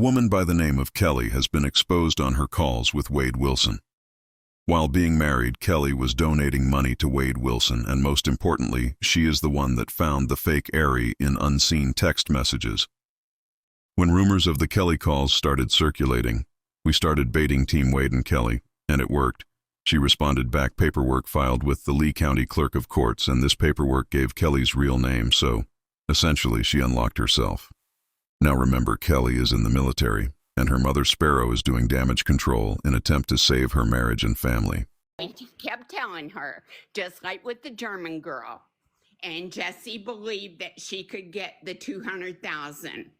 woman by the name of Kelli has been exposed on her calls with Wade Wilson. While being married, Kelli was donating money to Wade Wilson, and most importantly, she is the one that found the fake Ari in unseen text messages. When rumors of the Kelli calls started circulating, we started baiting Team Wade and Kelli, and it worked. She responded back paperwork filed with the Lee County Clerk of Courts, and this paperwork gave Kelli's real name, so essentially she unlocked herself. Now remember, Kelli is in the military, and her mother Sparrow is doing damage control in an attempt to save her marriage and family. We kept telling her, just like with the German girl, and Jesse believed that she could get the 200,000.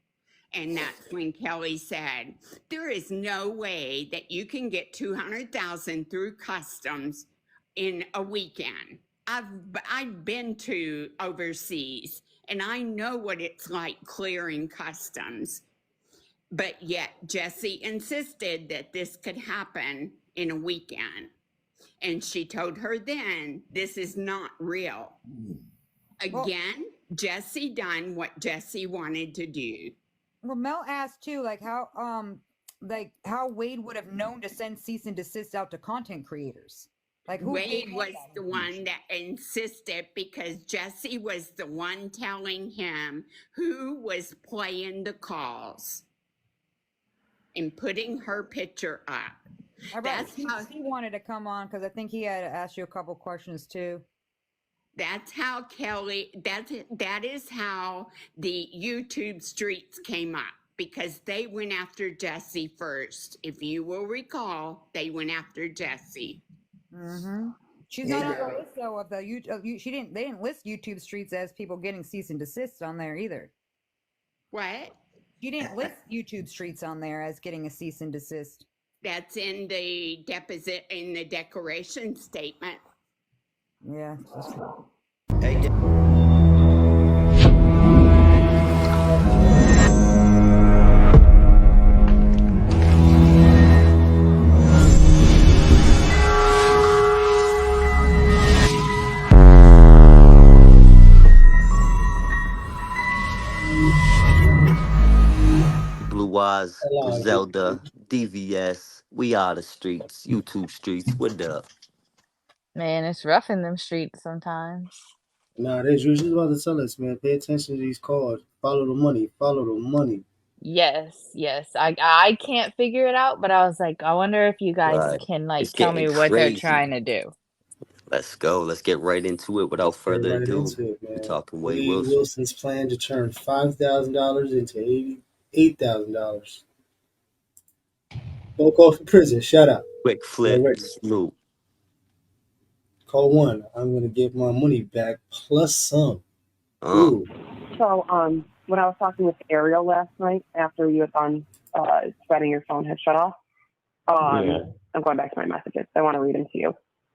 And that's when Kelli said, there is no way that you can get 200,000 through customs in a weekend. I've been to overseas, and I know what it's like clearing customs. But yet Jesse insisted that this could happen in a weekend. And she told her then, this is not real. Again, Jesse done what Jesse wanted to do. Well, Mel asked too, like how Wade would have known to send cease and desist out to content creators. Like Wade was the one that insisted, because Jesse was the one telling him who was playing the calls and putting her picture up. That's how he wanted to come on, because I think he had to ask you a couple questions too. That's how Kelli, that is how the YouTube streets came up, because they went after Jesse first. If you will recall, they went after Jesse. Mm-hmm. She's not on the list though of the YouTube. They didn't list YouTube streets as people getting cease and desist on there either. What? She didn't list YouTube streets on there as getting a cease and desist. That's in the declaration statement. Yeah. Hey. Blue Eyes, Griselda, DVS, we are the streets, YouTube streets, what up? Man, it's rough in them streets sometimes. Nah, she's about to tell us, man. Pay attention to these calls. Follow the money. Follow the money. Yes. I can't figure it out, but I was like, I wonder if you guys can tell me what they're trying to do. Let's go. Let's get right into it without further ado. We're talking Wade Wilson. Wilson's plan to turn $5,000 into $88,000. Don't call for prison. Shut up. Quick flip. Smooth. Call one. I'm going to get my money back plus some. Ooh. So, when I was talking with Ariel last night after you had done spreading your phone had shut off, I'm going back to my messages. I want to read them to you.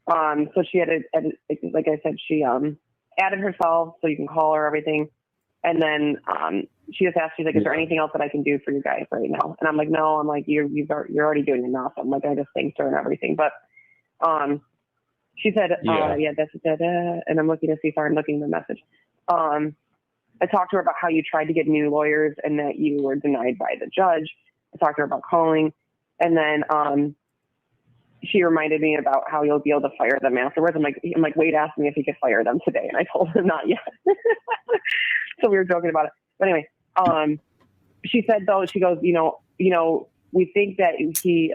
So she had, like I said, she added herself so you can call her, everything. And then she just asked, she's like, is there anything else that I can do for you guys right now? And I'm like, no. I'm like, you're already doing enough. I'm like, I just thanked her and everything. But she said, and I'm looking to see if I'm looking at the message. I talked to her about how you tried to get new lawyers and that you were denied by the judge. I talked to her about calling. And then she reminded me about how you'll be able to fire them afterwards. I'm like, Wade asked me if he could fire them today. And I told him not yet. So we were joking about it. But anyway, she said, though, she goes, we think that he,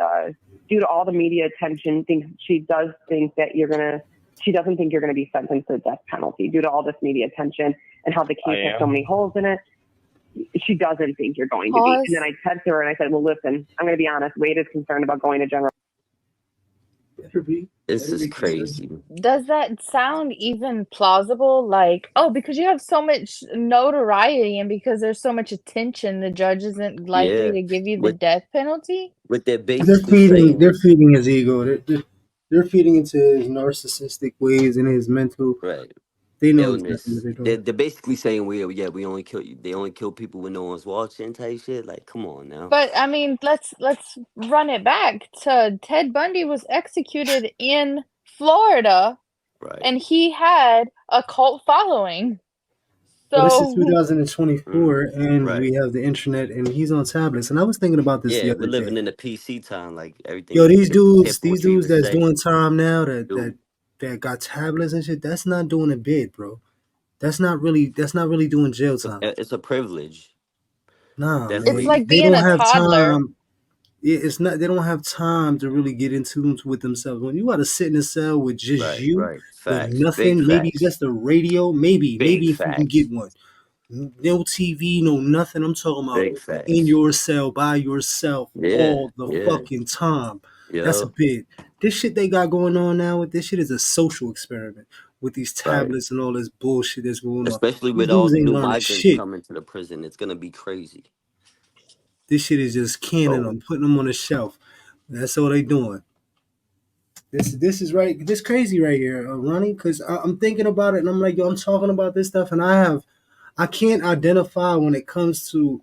due to all the media attention, she doesn't think you're going to be sentenced to the death penalty due to all this media attention and how the case has so many holes in it. She doesn't think you're going to be. And then I texted her and I said, well, listen, I'm going to be honest. Wade is concerned about going to general. This is crazy. Does that sound even plausible? Like, because you have so much notoriety and because there's so much attention, the judge isn't likely to give you the death penalty? With their they're feeding his ego. They're feeding into his narcissistic ways and his mental. Right. They know they're basically saying we only kill you. They only kill people when no one's watching type shit. Like, come on now. But I mean, let's run it back to Ted Bundy was executed in Florida, right? And he had a cult following. But this is So 2024, and Right. we have the internet, and he's on tablets. And I was thinking about this the Yeah, we're other day. living in the PC time. Like Yo, everything's these hip dudes, for these what you dudes even that's say. doing time now Dude, that got tablets and shit, that's not doing a bid, bro. That's not really doing jail time. it's a privilege. Nah, it's man. Definitely. like They being don't a have toddler. time. It's not. They don't have time to really get in tune with themselves. When you got to sit in a cell with just Right, you, right. with Facts. Big nothing, maybe facts. just a radio, maybe Big if you can get facts. one, no TV, no nothing. I'm talking about Big in facts. your cell by yourself Yeah, all the yeah. fucking time. That's a Yo. bit. This shit they got going on now with this shit is a social experiment with these Right. tablets and all this bullshit that's going on. Especially These with all dudes the ain't new learning migrants shit. coming to the prison, it's gonna be crazy. This shit is just canning Oh, them, putting them on the shelf. That's all they doing. This is right. This crazy right here, Ronnie. Because I'm thinking about it, and I'm like, yo, I'm talking about this stuff, and I can't identify when it comes to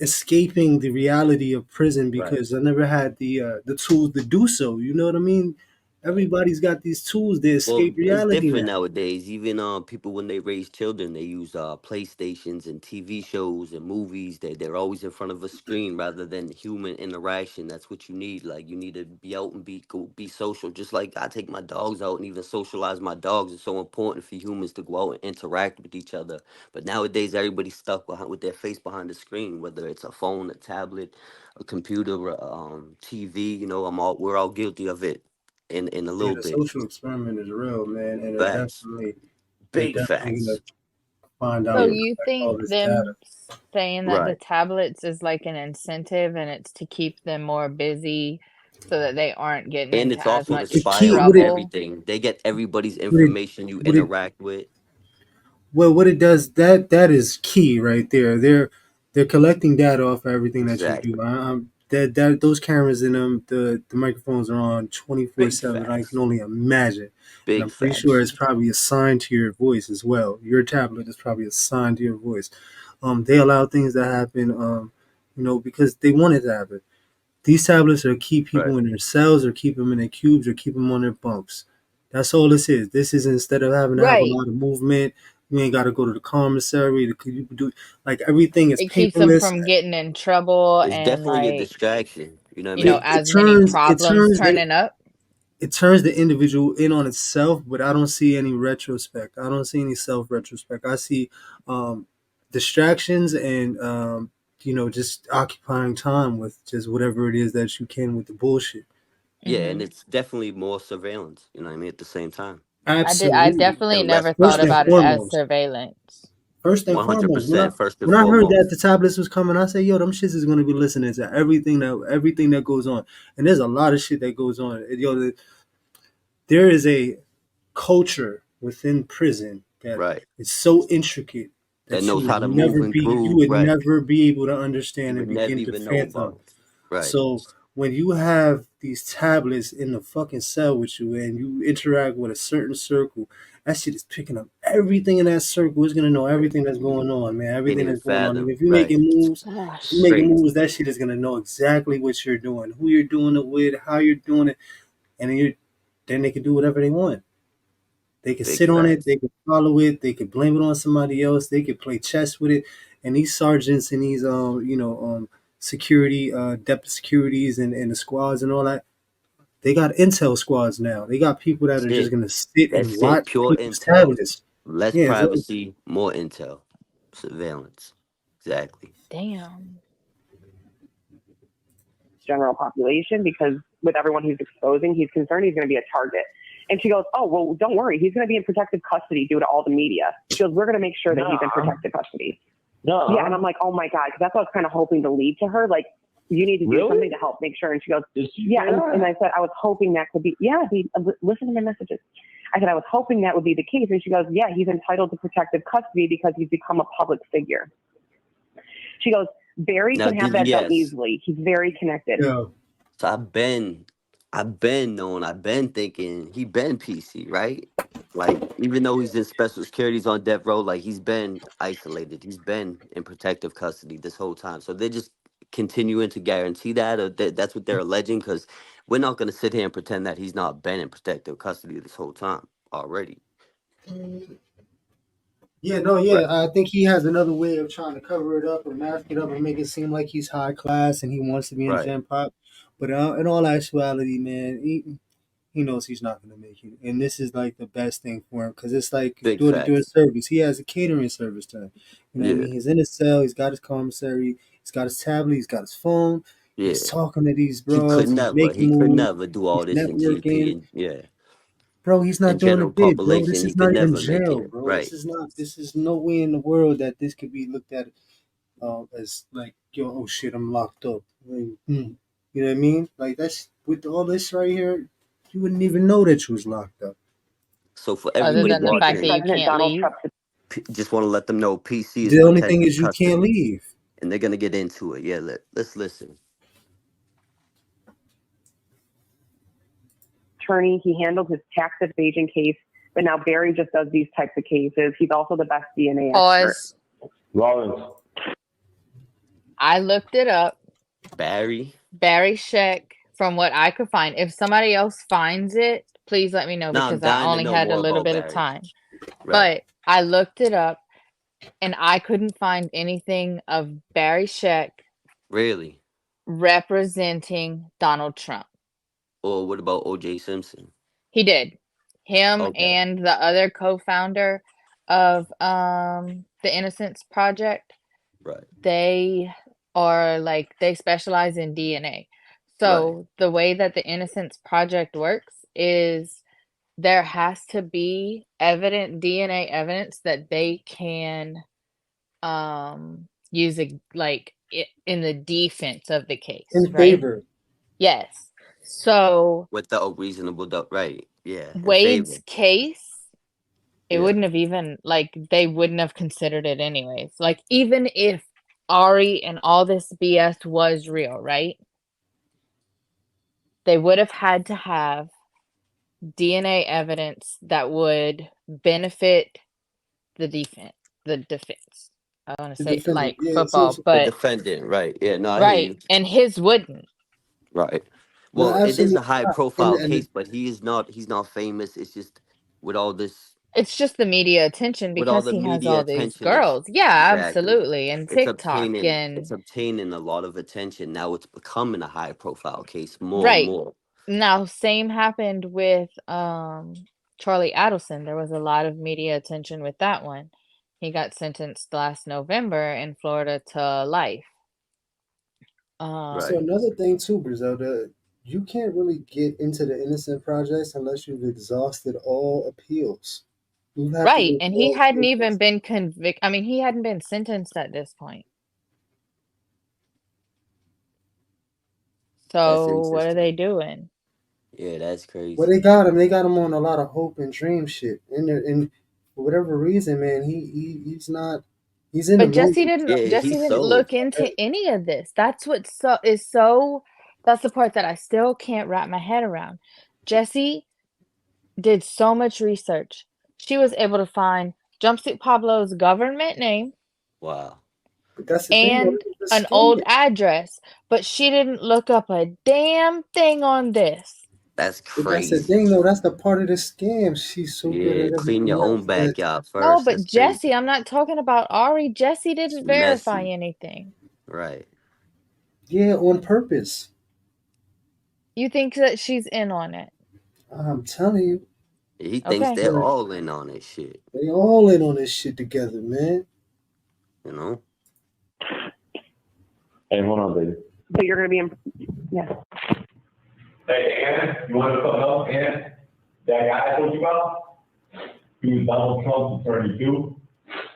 escaping the reality of prison right. because I never had the tools to do so. You know what I mean? Right. Everybody's got these tools to Well, escape it's reality different now. nowadays. Even people when they raise children, they use PlayStations and TV shows and movies. They're always in front of a screen rather than human interaction. That's what you need. Like you need to be out and be social. Just like I take my dogs out and even socialize my dogs. It's so important for humans to go out and interact with each other. But nowadays, everybody's stuck behind with their face behind the screen, whether it's a phone, a tablet, a computer, TV. We're all guilty of it in a Yeah, little the bit. social experiment is real, man, and Facts. they're Big definitely gonna facts. find out So Yeah. and you collect all think this data. them saying that the Right. tablets is like an incentive and it's to keep them more busy so that they aren't getting And into it's as also to much The spy key, on trouble? everything. They get everybody's what it, information you what it, interact with. well, what it does that is key right there. They're collecting data off of everything that you do. Exactly. That those cameras in them, the microphones are on Big 24/7. I can facts. only imagine, and Big I'm pretty sure facts. it's probably assigned to your voice as well. Your tablet is probably assigned to your voice. They allow things to happen, because they want it to happen. These tablets are keep Right. people in their cells or keep them in their cubes or keep them on their bunks. That's all this is. This is instead of having to have a Right. lot of movement, you ain't got to go to the commissary. You can do like everything is It keeps them paperless. from getting in trouble It's and definitely a like, distraction. You know what I you know, mean? It as many turns it problems turns the turning up. it turns the individual in on itself, but I don't see any retrospect. I don't see any self retrospect. I see um, distractions and just occupying time with just whatever it is that you can with the bullshit. Yeah, and Hmm. it's definitely more surveillance, you know what I mean, at the same time. I Absolutely. definitely And less never thought First and about it privacy. as foremost. surveillance. First and foremost. When I 100% first and when I heard that foremost. the tablets was coming, I said, "Yo, them shits is gonna be listening to everything that goes on." And there's a lot of shit that goes on. Yo, there is a culture within prison that Right. is so intricate That that knows how to move and you groove. would Right. never be able to You understand and would never begin to even know fathom. about. Right. So when you have these tablets in the fucking cell with you and you interact with a certain circle, that shit is picking up everything in that circle. It's gonna know everything that's going on, man. Can't Everything even that's going on. And fathom. if you're Right. making moves, if you're Gosh. making Crazy. moves, that shit is gonna know exactly what you're doing, who you're doing it with, how you're doing it, and then they can do whatever they want. They can Big sit on it. facts. They can follow it. They can blame it on somebody else. They can play chess with it. And these sergeants and these security depth securities and the squads and all that, they got intel squads now. They got people that That's are just it. gonna sit and That's it. watch Pure people's intel. tablets. Less Yeah, so privacy, more intel. Surveillance. Exactly. Damn. General population because with everyone he's exposing, he's concerned he's going to be a target. And she goes, oh, well, don't worry. He's going to be in protective custody due to all the media. She goes, we're going to make sure that he's in protective custody. No. Yeah, and I'm like, oh my God, because that's what I was kind of hoping to lead to her. Like, you need to do something to help make sure. And she goes, yeah. And I said, I was hoping that could be, listen to my messages. I said, I was hoping that would be the case. And she goes, yeah, he's entitled to protective custody because he's become a public figure. She goes, Barry Now, can have that done DVS. easily. He's very connected. yeah, So I've been knowing, I've been thinking he been PC, right? Like even though he's in special security, he's on death row, like he's been isolated. He's been in protective custody this whole time. So they're just continuing to guarantee that, or that's what they're alleging, because we're not going to sit here and pretend that he's not been in protective custody this whole time already. Yeah, no, Right. yeah. I think he has another way of trying to cover it up or mask it up and make it seem like he's high class and he wants to be in Right. Gen Pop. But in all actuality, man, he knows he's not going to make it. And this is like the best thing for him because it's like Big doing facts. service. He has a catering service to him. You know what I Yeah. mean? He's in his cell. He's got his commissary. He's got his tablet. He's got his phone. Yeah. He's talking to these He could bros. He's never. making He could moves. never do all He's this in GP networking. and yeah. Bro, he's not In doing a general bid, bro. This population, he is could not even never make jail, it. bro. Right. This is no way in the world that this could be looked at as like, yo, oh shit, I'm locked up. Like, you know what I mean? Like that's with all this right here, you wouldn't even know that you was locked up. So for Other everybody than the fact that watching, you President can't Donald leave. Trump. just want to let them know PC is The only thing protected is you can't custody, leave. and they're gonna get into it. Yeah, let's listen. Attorney, he handles his tax evasion case, but now Barry just does these types of cases. He's also the best DNA expert. Pause. Lawrence. I looked it up. Barry Sheck, from what I could find. If somebody else finds it, please let me know Now I'm because I dying to only know had a more little about bit of Barry. time. Right. But I looked it up and I couldn't find anything of Barry Sheck Really? representing Donald Trump. Or what about O.J. Simpson? He did. Him Okay. and the other co-founder of the Innocence Project. Right. They are like, they specialize in DNA. So the way that the Innocence Project works is there has to be DNA evidence that they can use in the defense of the case, In right? favor. Yes. So With the reasonable doubt, right? Yeah, in Wade's favor. case, it Yeah. wouldn't have even they wouldn't have considered it anyways. Like even if Ari and all this BS was real, right? They would have had to have DNA evidence that would benefit the defense. I want to The say it defendant. like Yeah, football, The but defendant, right? Yeah, no, I hear right, you. and his wouldn't. Right. no, Well, it is a absolutely high not. profile And case, but he's not famous. It's just with all this It's just the media attention with all because the he has media all these attention, it's girls. Yeah, exactly. absolutely. And TikTok It's and obtaining a lot of attention. Now it's becoming a high profile case more and right. more. Now, same happened with Charlie Adelson. There was a lot of media attention with that one. He got sentenced last November in Florida to life. so Right. another thing too, Griselda, you can't really get into the innocent projects unless you've exhausted all appeals. You have to Right, go and through he all hadn't the even been convicted. I mean, he hadn't been sentenced at this point. That's So what are interesting. they doing? Yeah, that's Well, crazy. they got him. They got him on a lot of hope and dream shit. And for whatever reason, man, he's not. He's in the But movie. Yeah, Jesse he's didn't sold. look into any of this. That's what is so that's the part that I still can't wrap my head around. Jesse did so much research. She was able to find Jumpsuit Pablo's government name Wow. But that's the thing, though. and It was a an old scam. address, but she didn't look up a damn thing on this. That's But that's the crazy. thing, though. That's the part of the scam. She's so good Yeah, at clean everything your own else that backyard No, first. but That's crazy. Jesse, I'm not talking about Ari. Jesse It's didn't verify messy. anything. Right. yeah, on purpose. You think that she's in on it? I'm telling you, He thinks Okay. they're all in on this shit. they all in on this shit together, man. You know? Hey, hold on, baby. So you're going to be in, yeah. Hey, Ann, you want to know something else, Ann? That guy I told you about? He was Donald Trump's attorney too.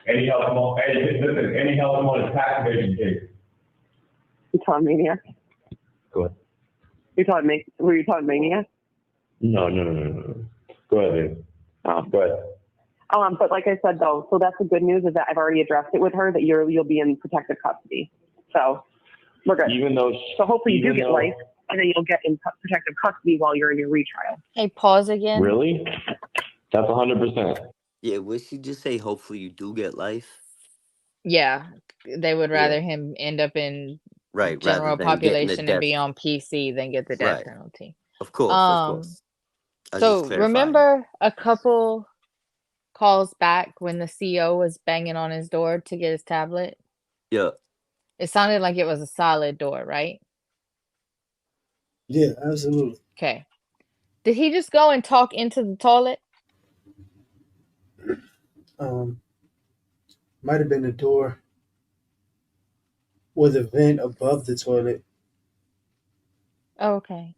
And he helped him on, hey, listen, and he helped him on his tax evasion case. You telling Maniac? Go ahead. Were you telling Maniac? No. Go ahead, baby. Oh. Go ahead. But like I said, though, so that's the good news is that I've already addressed it with her that you'll be in protective custody. So we're good. Even though. So hopefully you do get life, and then you'll get in protective custody while you're in your retrial. Hey, pause again. Really? That's 100%. Yeah, would she just say hopefully you do get life? Yeah, they would rather him end up in Right, rather general than getting the population and death. be on PC than get the death Right. penalty. Of course. I was So just clarifying. remember a couple calls back when the CEO was banging on his door to get his tablet? Yeah. It sounded like it was a solid door, right? Yeah, absolutely. Okay. Did he just go and talk into the toilet? Might have been the door or the vent above the toilet. Oh, okay.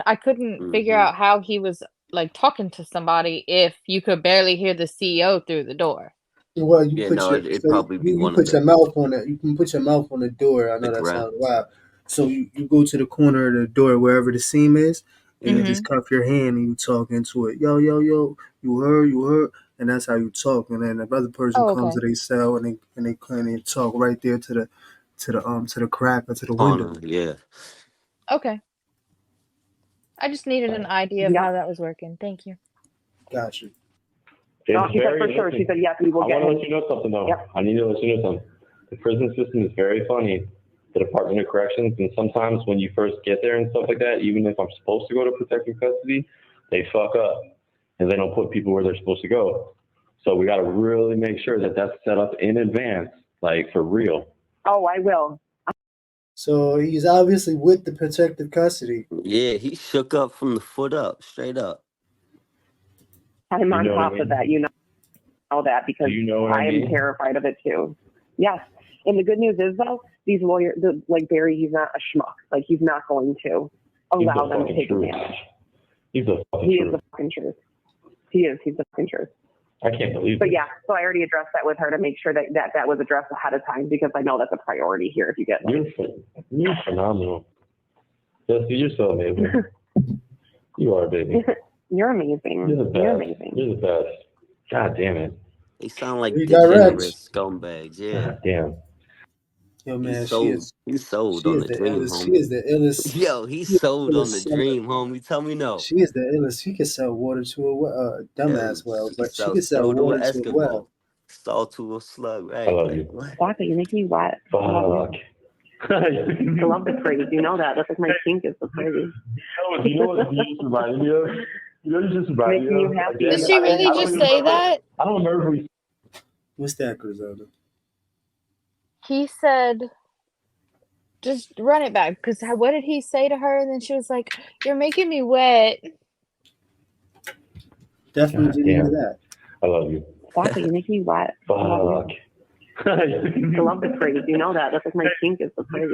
I couldn't figure Mm-hmm. out how he was like talking to somebody if you could barely hear the CEO through the door. Well, you Yeah, put no, your it'd so probably be you one of put your the mouth on it. You can put your mouth on the door. I know that grab. sounds wild. So you go to the corner of the door wherever the seam is, and you just Mm-hmm. cuff your hand and you talk into it. Yo, yo, yo, you heard, and that's how you talk. And then the other person Oh, comes to okay. their cell and they talk right there to the crack or to the window. Corner, yeah. Okay. I just needed an idea of Yep. how that was working. Thank you. Gotcha. No, she said very, for sure. She listen, said, yes, we will I get want to him. let you know something though. Yep. I need to let you know something. The prison system is very funny. The Department of Corrections, and sometimes when you first get there and stuff like that, even if I'm supposed to go to protective custody, they fuck up and they don't put people where they're supposed to go. So we got to really make sure that that's set up in advance, like for real. Oh, I will. So he's obviously with the protective custody. Yeah, he shook up from the foot up, straight up. I'm on You know what I top of mean? that. You know that because You know what I I am mean? terrified of it too. Yes. And the good news is though, these lawyers, like Barry, he's not a schmuck. Like he's not going to He's allow the them to fucking take truth. advantage. He's the fucking He is truth. the fucking truth. He is. He's the fucking truth. I can't believe But it. yeah, so I already addressed that with her to make sure that was addressed ahead of time because I know that's a priority here if you get like. You're phenomenal. Jesse, you're so amazing. You are, baby. You're amazing. You're the best. You're amazing. You're the best. God damn it. They sound like Redirect. degenerate scumbags, yeah. God damn. Yo, He man, sold she on is the the dream, illest. She homie. is the illest. Yo, he She is the sold on the illest seller. dream, homie. Tell me no. She is the illest. She can sell water to a Yo, dumbass well, she can but she sell can sell snow to an water to a well. Eskimo. Salt to a slug, I right? love Like, you. what? Fuck, you make me wet. I love Fuck. you. I love the praise. You know that. That's like my kink is the praise. You know what you just reminded me of? You know what you just reminded me Making you of? happy. Again, Did she really I don't just even say remember. that? I don't remember who. What's that, Griselda? He said, just run it back. Because what did he say to her? And then she was like, you're making me wet. Definitely God didn't hear damn. that. I love you. Fuck, you make me wet. I love Fuck. you. I love the praise. You know that. That's like my kink is the praise.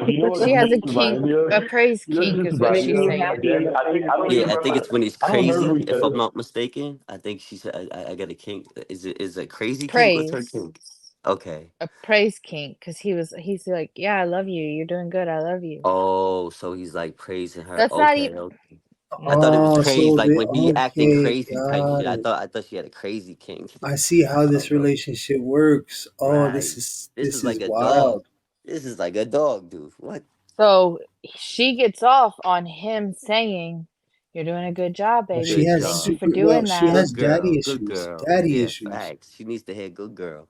You know what She you has a just reminded kink, me of? a praise You know what kink you is just what reminded she's me of? Making you happy. saying. Again, I Yeah, I remember. think it's when he's I don't remember who crazy, he if said I'm it. not mistaken. I think she said, I got a kink. Is it crazy kink? What's her Praise. kink? Okay. A praise kink. Because he's like, yeah, I love you. You're doing good. I love you. Oh, so he's like praising her. That's not Okay, even. okay. I thought it was Oh, crazy, so like they when he acting okay, crazy type got shit. I it. thought she had a crazy kink. I see how I this don't know. relationship works. Oh, Right. This is this like is a dog. wild. This is like a dog, dude. What? So she gets off on him saying, you're doing a good job, Well, she baby. Good has Thank you job. for well, doing she that. has Good girl. daddy Good issues. girl. Daddy Yeah, issues. facts. She needs to hear good girl.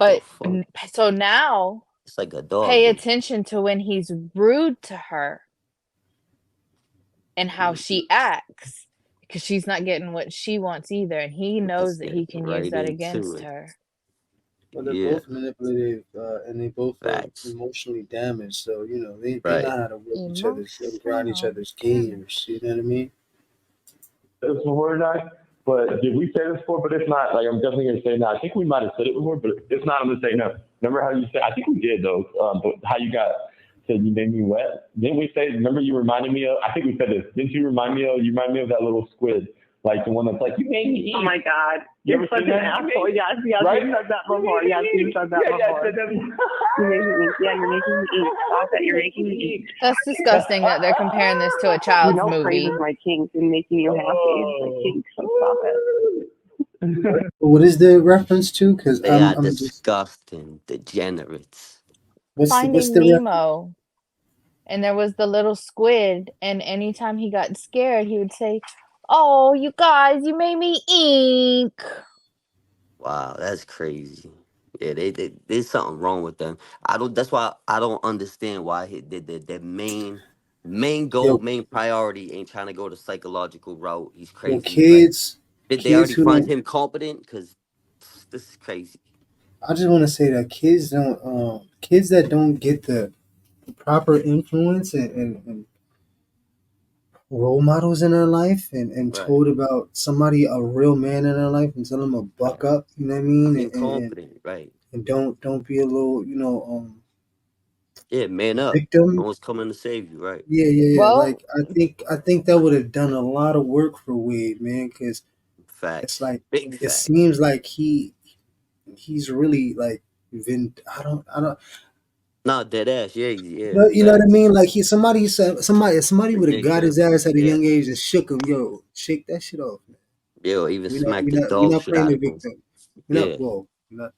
The But fuck? so now It's like a dog, pay dude. attention to when he's rude to her and how she acts because she's not getting what she wants either. And he Let's knows that get he can use right that into against it. her. Well, they're Yeah, both manipulative, and they both are facts. emotionally damaged. So they Right. know how to work each other's, grind each Emotional other's damage. gears. You know what I mean? This before tonight, but did we say this before? But if not, like I'm definitely gonna say now. I think we might have said it before, but if not, I'm gonna say no. Remember how you said? I think we did though. But how you said you made me wet? Didn't we say? Remember you reminded me of? I think we said this. Didn't you remind me of? You remind me of that little squid, like the one that's like you made me eat. Oh my God. You You're ever such seen an that? asshole. Yes, Right? you said that before. Yes, you said that before. Yeah, I said that. You made me eat. Yeah, you're making me eat. Stop it. You're making me eat. That's disgusting that they're comparing this to a You child's know praise movie. is my kink and making you happy is my kink, so stop it. What is the reference to? Because They are I'm just disgusting degenerates. what's Finding the Nemo. And there was the little squid, and anytime he got scared, he would say, "Oh, you guys, you made me ink." Wow, that's crazy. Yeah, there's something wrong with them. That's why I don't understand why the main goal, yo main priority ain't trying to go the psychological route. He's yo crazy. Like, kids? Did they kids already who find don't. him competent? Because this is crazy. I just want to say that kids that don't get the proper influence and role models in their life and Right. told about somebody, a real man in their life, and tell them to buck up, you know what I mean, Incompetent. Right. and don't be a little, Yeah, man up. No victim. one's coming to save you. Right. Yeah. Well, Like I think that would have done a lot of work for Wade, man, because it's Facts. like Big it facts. seems like he's really like I don't. Nah, dead ass. Yeah, yeah. You know what I Facts. mean? Like somebody would have got his Ridiculous. ass at a Yeah. young age and shook him. Yo, shake that shit off, man. Yo, even You're not smack you're the not you're dog not shit playing out the of him. victim. You're not Yeah. whoa. You're not.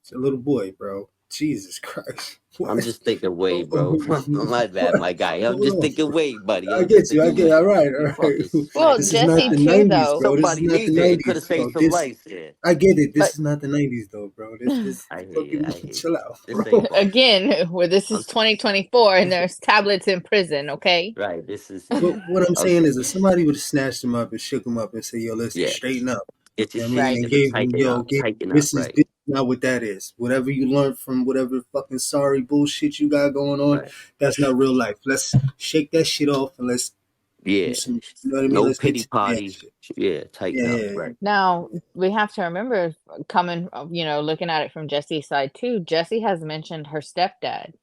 It's a little boy, bro. Jesus Christ. What? I'm just thinking Oh, Wade, bro. oh, My bad, my guy. I'm hold just on. thinking Wade, buddy. I I'm just get you. I thinking get. All Wade. right. You All right. fucking well, smack This this is not Jesse the guy. too, '90s, though. bro. This is Somebody not the needs it. It could '90s, have saved bro. some This lives here. I get it. But This is not the '90s, though, bro. This I hear you. fucking I hear chill you. out, This bro. ain't boss. again, where this I'm is 2024 and there's tablets in prison, okay? right. This is What I'm saying okay. is, if somebody would have snatched him up and shook him up and said, "Yo, listen, Yeah. straighten up," Get your you know what I shit mean, Right. and together. gave him, Tighten up. Tighten up. this Right. is not what that is. Whatever you learned from whatever fucking sorry bullshit you got going on, Right. that's not real life. Let's shake that shit off and let's do Yeah. some. You know what I mean? No Let's get pity to the damn party. shit. Yeah. Yeah, Tighten up. yeah, Right. Now, we have to remember coming, looking at it from Jesse's side too, Jesse has mentioned her stepdad.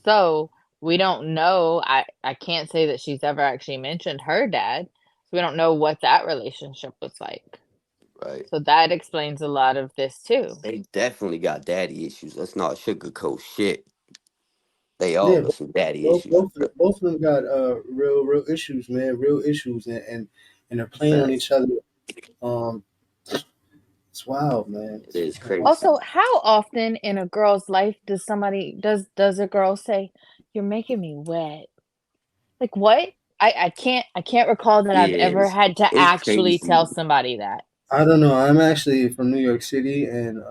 So we don't know. I can't say that she's ever actually mentioned her dad. So we don't know what that relationship was like. Right. So that explains a lot of this too. They definitely got daddy issues. Let's not sugarcoat shit. They yeah. all got some daddy Both, issues. both, both of them got real issues, man. Real issues, and they're playing on Facts. each other. Um, it's wild, man. It It's is wild. crazy. Also, how often in a girl's life does a girl say, "You're making me wet"? Like what? I can't recall that I've Yeah, ever had to it's actually crazy. tell somebody that. I don't know. I'm actually from New York City, and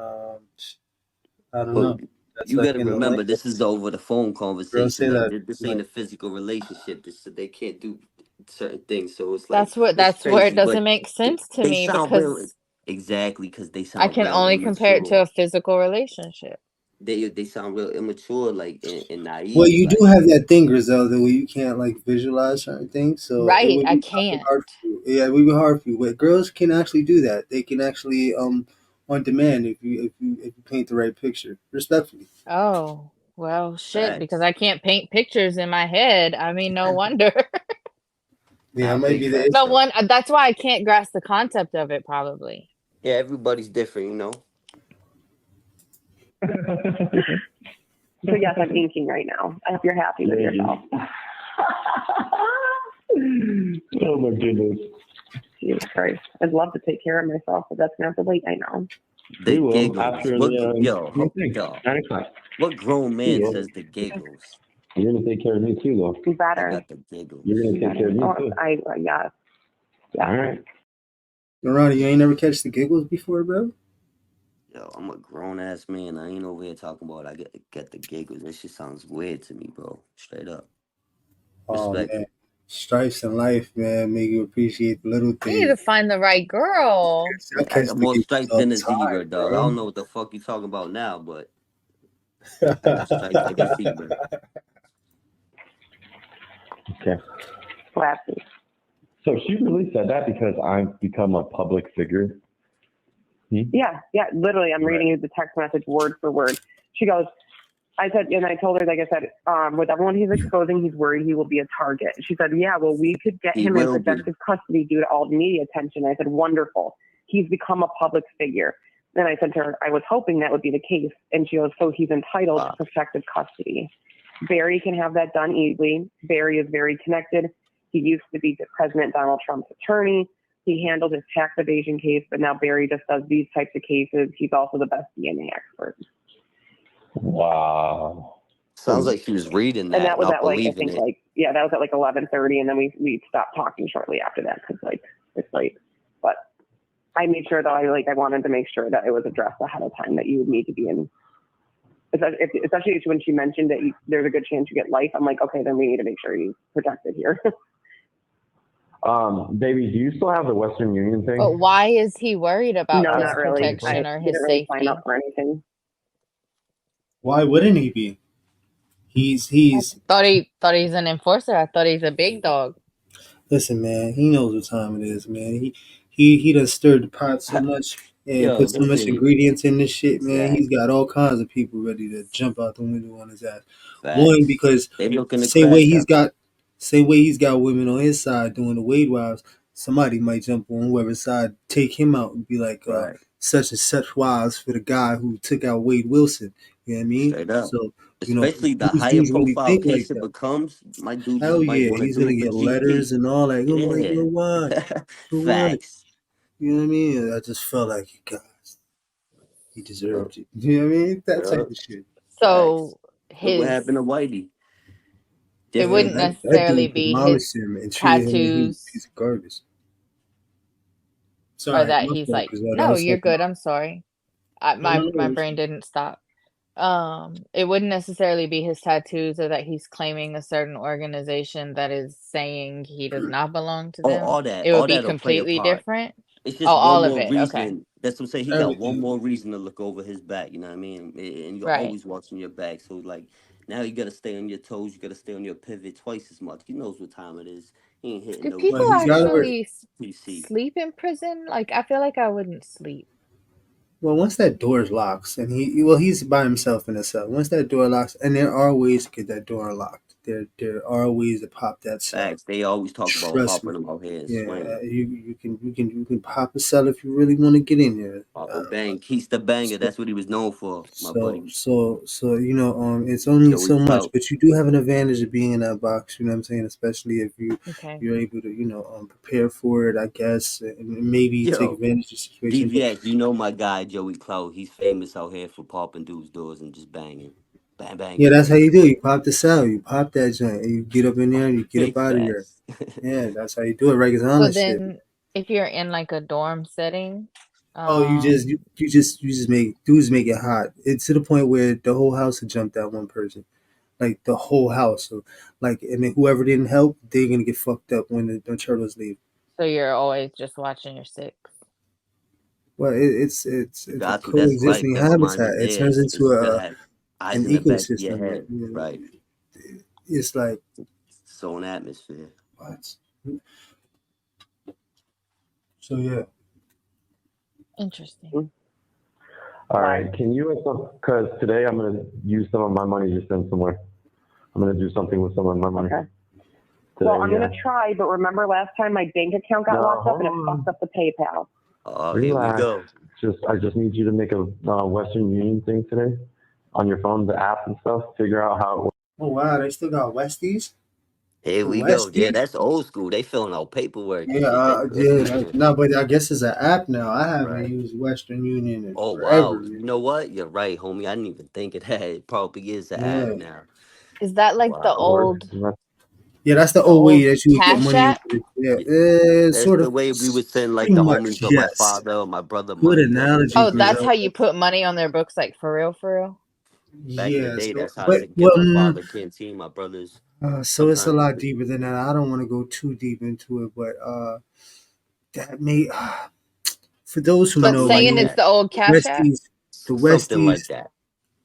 I don't But know. That's you like got to in the remember, language. this is over the phone Girls conversation. say Like that this ain't like a physical relationship. This they can't do certain things. So it's like it's That's where it crazy. doesn't But make sense to they me sound real because exactly because they I sound can real only compare it to immature. a physical relationship. They sound real immature, like and well, naive. you do Like have that thing, Griselda, where you can't like visualize certain things, so it Right, would I be probably can't. hard for you. Yeah, it would be hard for you. But girls can actually do that. They can actually on demand if you paint the right picture, respectfully. Oh, well, shit, because facts. I can't paint pictures in my head. I mean, no wonder. Yeah, Nah, it might big be the No facts. issue. one that's why I can't grasp the concept of it probably. Yeah, everybody's different, you know. So yes, I'm inking right now. I hope you're happy with yourself. Oh my goodness. Jesus Christ. I'd love to take care of myself, but that's not the late. I know. The We will giggles. after What? the thing. Yo, 9 o'clock. what grown We man will. says the giggles? You're gonna take care of me too, though. You I better. got the giggles. You're gonna take care of me Oh, too. yes. All right. Ronnie, you ain't never catch the giggles before, bro? Yo, I'm a grown ass man. I ain't over here talking about I get the giggles. That shit sounds weird to me, bro. Straight up. Oh man, Respectfully. stripes in life, man, make you appreciate the little I need to things. find the right girl. I I catch got the more giggles stripes all than the a zebra, dog. I don't time, know what the fuck you talking about now, but I got stripes like a bro. zebra. Okay. Classy. So she really said that because I've become a public figure. Yeah. Literally, I'm reading you the text message word for word. She goes, I said, and I told her, like I said, with everyone he's exposing, he's worried he will be a target. She said, yeah, well, we could get He him in will be. protective custody due to all the media attention. I said, wonderful. He's become a public figure. Then I said to her, I was hoping that would be the case. And she goes, so he's entitled to protective custody. Barry can have that done easily. Barry is very connected. He used to be President Donald Trump's attorney. He handled his tax evasion case, but now Barry just does these types of cases. He's also the best DNA expert. Wow. Sounds like she was reading And that, that was not at like, I believing think it. like, that was at like 11:30, and then we stopped talking shortly after that because like it's late. But I made sure that I wanted to make sure that it was addressed ahead of time that you would need to be in. Especially when she mentioned that there's a good chance you get life. I'm like, okay, then we need to make sure he's protected here. Baby, do you still have the Western Union thing? But why is he worried about No, his not really. I protection or didn't his really sign safety? up for anything. Why wouldn't he be? He's Thought he's an enforcer. I thought he's a big dog. listen, man. He knows what time it is, man. He done stirred the pot so much and Yo, put so much listen, ingredients in this shit, man. He's exactly. got all kinds of people ready to jump out the window on his ass. One, Facts. because They looking to same way crash out. he's got women on his side doing the Wade wives. Somebody might jump on whoever's side, take him out, and be like, Right. such and such wives for the guy who took out Wade Wilson. You know what I mean? Straight up. So Especially the these higher dudes really profile think like case it that. becomes, my dude just Hell might yeah, want to he's do gonna it for get GP. letters and all that. I'm like, Yeah. for what? Facts. You know what I mean? I just felt like, God, he Yeah. deserved it. You know what I mean? That Yeah. type of shit. Facts. So Look what his happened to Whitey. it Yeah, wouldn't Different. that necessarily dude be his demolished him and treated him like he was a piece tattoos of garbage. or Sorry, that my he's fault, like, because I no, was you're talking. good. I'm sorry. No, no, My no. brain didn't stop. It wouldn't necessarily be his tattoos or that he's claiming a certain organization that is saying he does not belong to Oh, them. It would all be that'll play a completely part. different. It's Oh, just one all of more it. Okay. reason. That's what I'm saying. He got one Everything. more reason to look over his back. You know what I mean? And you're Right. always watching your back. So like now you gotta stay on your toes. You gotta stay on your pivot twice as much. He knows what time it is. He ain't hitting Do no Well, people he's got to GP work. actually PC. sleep in prison? Like, I feel like I wouldn't sleep. Well, once that door locks, and he's by himself in a cell. Once that door locks, and there are ways to get that door unlocked. There are ways to pop that cell. Facts. They always talk about Trust hopping me. them out here and Yeah, swinging. you can pop a cell if you really want to get in there. Papa Bang. He's the banger. So That's what he was known for, my so buddy. so so it's only Joey so much, Clout. but you do have an advantage of being in that box. You know what I'm saying? Especially if Okay. you're able to prepare for it, I guess, and maybe take Yo, advantage of the situation. But DVX, you know my guy Joey Clout. He's famous out here for popping dudes' doors and just banging. Bang yeah, banging. that's how you do it. You pop the cell, you pop that joint, and you get up in there and you get Big up out of there. facts. Yeah, that's how you do it. So Regular shit. then, if you're in like a dorm setting, Oh, um, you just make dudes make it hot. It's to the point where the whole house would jump that one person, like the whole house. So, like, and then whoever didn't help, they're gonna get fucked up when the turtles leave. so you're always just watching your six. Well, it's a Got to. That's life. coexisting That's mind habitat. you It there. turns into Because you gotta have eyes an in the back of your ecosystem. head. Right. It's like It's its own atmosphere. what? So yeah, Interesting. All right. Can you, because today I'm going to use some of my money to send somewhere. I'm going to do something with some of my money. Okay. Today, Well, I'm going to try, but remember last time my bank account got No, locked up and it hold on. fucked up the PayPal. Oh, here we Relax. go. I just need you to make a Western Union thing today on your phone, the app and stuff. Figure out how it works. oh wow, they still got Westies. Here The we go. Yeah, Westies. that's old school. They filling out paperwork and Yeah, shit. They crazy. no, but I guess it's an app now. I haven't Right. used Western Union in Oh forever. wow. You know what? You're right, homie. I didn't even think of that. It probably is the app Yeah, now. Is that like the Wow. old yeah, that's the the old way old that you would get Cash money App? into it. Yeah. Yeah, That's sort the of, way we would send like pretty the much, homies of my yes. father or my brother Good money. That's analogy, Oh, exactly that's it. how Griselda. you put money on their books, like for real, for real? Back in the Yeah, day, so that's how I but used to get my well, father canteen, my brothers. so it's a Sometimes lot deeper than that. I don't want to go too deep into it, but that may for those who But know, something you like saying know, it's that. the old the Cash App? Westies, the Something like Westies, that.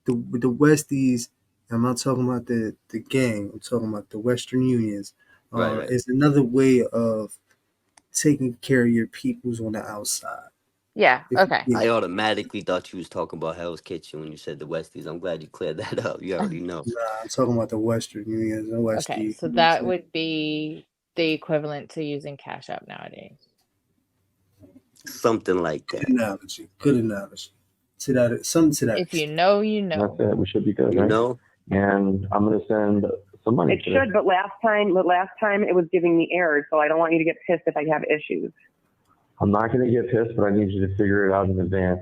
the Westies. I'm not talking about the gang. I'm talking about the Western Unions. Right, right. Is another way of taking care of your peoples on the outside. Yeah, If you okay. get I it. automatically thought you was talking about Hell's Kitchen when you said the Westies. I'm glad you cleared that up. You already know. Nah, I'm talking about the Western Unions and Okay, Westies. so You know what I'm that saying? would be the equivalent to using Cash App nowadays. Something like Good that. analogy. Good analogy. To that, something to that If you extent. know, you That's know. it. We should be good, You right? know? And I'm going to send some money It today. should, but last time it was giving me errors, so I don't want you to get pissed if I have issues. I'm not going to get pissed, but I need you to figure it out in advance.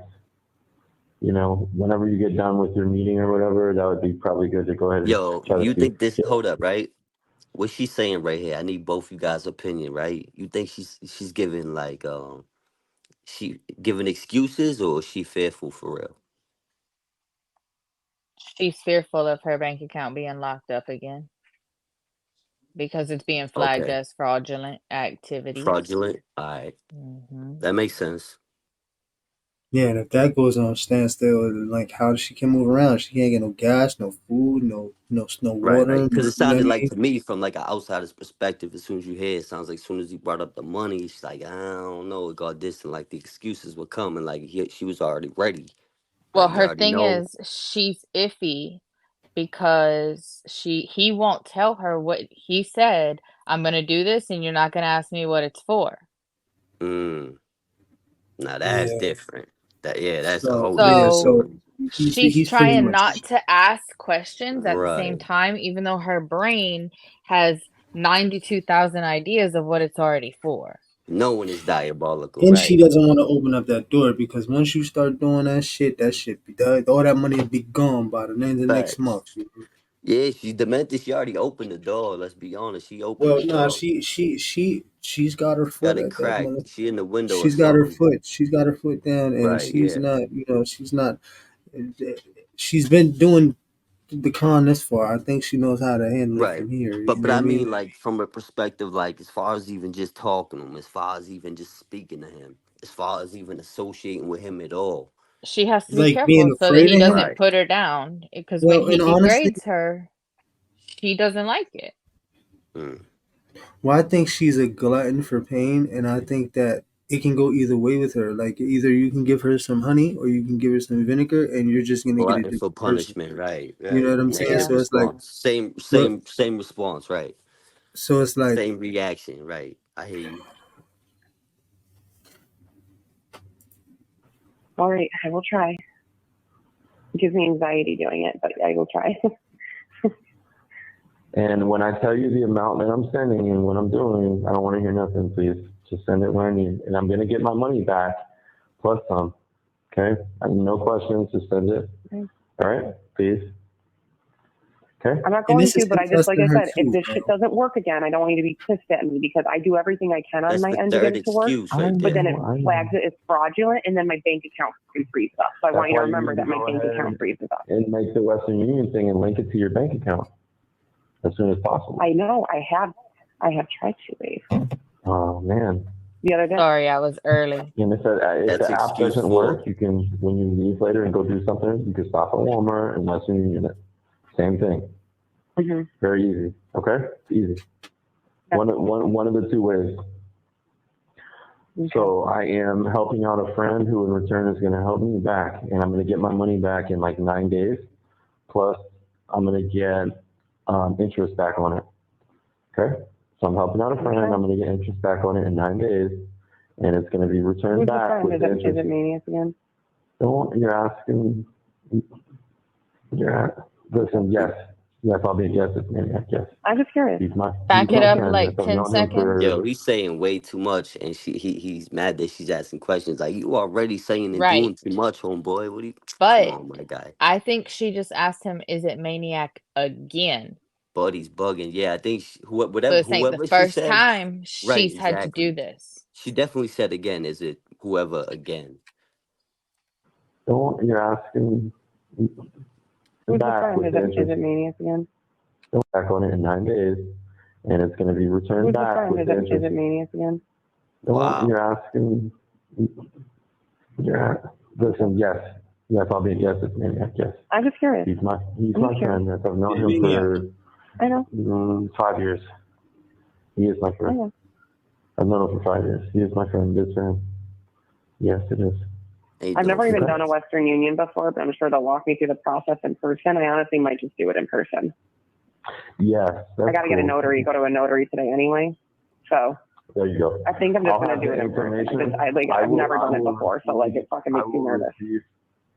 You know, whenever you get done with your meeting or whatever, that would be probably good to go ahead and Yo, try you to see. think this? Hold up, right? What she's saying right here, I need both you guys' opinion, right? You think she's giving like she giving excuses or is she fearful for real? She's fearful of her bank account being locked up again. because it's being flagged Okay. as fraudulent activities. Fraudulent. All right. Hmm. That makes sense. Yeah, and if that goes on standstill, like how does she can move around? She can't get no gas, no food, no Right, right. water. Because No, it you know what sounded I like mean? to me, from like an outsider's perspective, as soon as you hear it, sounds like as soon as he brought up the money, she's like, I don't know, it got this, and like the excuses were coming, like she was already ready. Well, Like you her already thing know. is she's iffy because he won't tell her what he said. I'm gonna do this, and you're not gonna ask me what it's for. Mm, now that's Yeah. different. That's a So whole yeah, different So so story. she's he's pretty trying much not to ask questions at the same Right. time, even though her brain has 92,000 ideas of what it's already for. No one is diabolical, and she right? doesn't want to open up that door because once you start doing that shit be done. All that money will be gone by the end of the next Facts. month. Yeah, she's demented. She already opened the door. Let's be honest. She opened Well, the nah, door. she's got her Got foot it at that cracked. mother. She in the window or She's got her something. foot. She's got her foot down, and Right, she's yeah. not. She's not. She's been doing the con this far. I think she knows how to handle it Right. from here. You But know what I I mean? mean, like, from a perspective, like, as far as even just talking to him, as far as even just speaking to him, as far as even associating with him at all. She has to be Like being careful so that afraid he of him. doesn't Right. put her down, because when Well, he and honestly, degrades her, she doesn't like it. Mm. well, I think she's a glutton for pain, and I think that it can go either way with her. Like either you can give her some honey or you can give her some vinegar, and you're just gonna get a Glutton for different person. punishment, right, You know right. what I'm saying? Negative Yeah. So it's like, response. Same, well, same, same response, right. so it's like, Same reaction, right. I hear you. All right, I will try. It gives me anxiety doing it, but I will try. And when I tell you the amount that I'm sending and what I'm doing, I don't want to hear nothing, please. Just send it when I need. And I'm going to get my money back plus some. Okay? I mean, no questions. Just send it. Okay. All right? Please. Okay? I'm not and going this to, is but him I just, like testing I her said, if too, this bro. shit doesn't work again, I don't want you to be pissed at me because I do everything I can on That's my the end to get third it to work. excuse I right But there. then it know. flags it as fraudulent, and then my bank account freezes up. So I want That's you to why you remember need to that my go bank account ahead freezes up. and make the Western Union thing and link it to your bank account as soon as possible. I know I have tried to, Dave. Oh, man. The other day. Sorry, I was early. And if That's the app excuse doesn't four. work, you can, when you leave later and go do something, you can stop at Walmart and Western Union it. Same thing. Mm-hmm. Very easy. Okay? Easy. One of the two ways. Okay. So I am helping out a friend who in return is going to help me back, and I'm going to get my money back in like 9 days. Plus, I'm going to get interest back on it. Okay? So I'm helping out a friend. Okay. I'm going to get interest back on it in 9 days, and it's going to be returned Who's the back friend? with Is interest. it Maniac again? Don't you're asking? Listen. Yes. Yes, I'll be a guest. It's Maniac. Yes. I'm just curious. Back it up friend. like I've 10 known him seconds. Yo, for. he's saying way too much, and he's mad that she's asking questions. Like, you already saying and Right. doing too much, homeboy. What do you? Come But on, my guy. I think she just asked him, is it Maniac again? Buddy's bugging. Yeah, I think So it's saying the whoever she first said. time Right, she's had to do exactly. this. She definitely said again. Is it whoever again? Don't you're asking? Who's the Back friend? with Is interest. it Maniac again? Back on it in 9 days, and it's going to be returned Who's the back friend? with Is interest. it Maniac again? Wow. You're asking. Listen. Yes. Yes, I'll be a guest. It's Maniac. Yes. I'm just curious. He's my just friend. I've known him Maniac. for I know. 5 years. He is my I friend. know. I've known him for 5 years. He is my friend. Good friend. Yes, it is. Ain't I've no never even Okay. done a Western Union before, but I'm sure they'll walk me through the process in person. I honestly might just do it in person. Yes. I got to get a cool. notary. Go to a notary today anyway. So There you go. I think I'm just I'll going have to do the it in person. information. I've never done it before, so like it fucking I makes me will nervous. receive.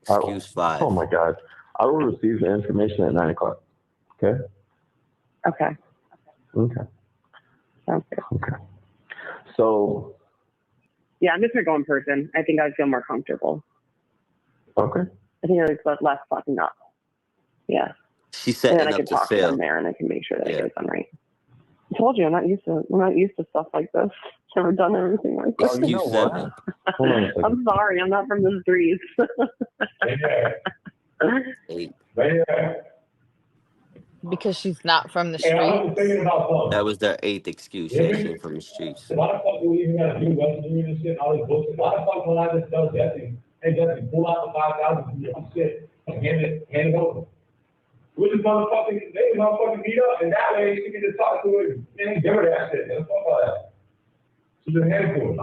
excuse five. Oh my God. I will receive the information at 9 o'clock. Okay. Okay. Okay. Sounds good. Okay. So. Yeah, I'm just going to go in person. I think I'd feel more comfortable. Okay. I think it's less fucking up. Yeah. She's And then setting I up can to talk to them fail. there and I can make sure that Yeah. it gets done right. I told you I'm not used to stuff like this. Never done anything like this. Oh, you know Excuse what? seven. Hold on a second. I'm sorry, I'm not from the streets. Hey, because she's not from the And I was streets. thinking about something. That was their 8th excuse. You Yeah, hear she me? ain't from the streets. Why the fuck do we even gotta do Western Union and shit, all this bullshit? Why the fuck when I just tell Jesse, hey Jesse, pull out the 5,000 from your shit, and hand it over? We just motherfucking meet up, and that way she can just talk to her and give her that shit. And fuck all that. She just hand it to her.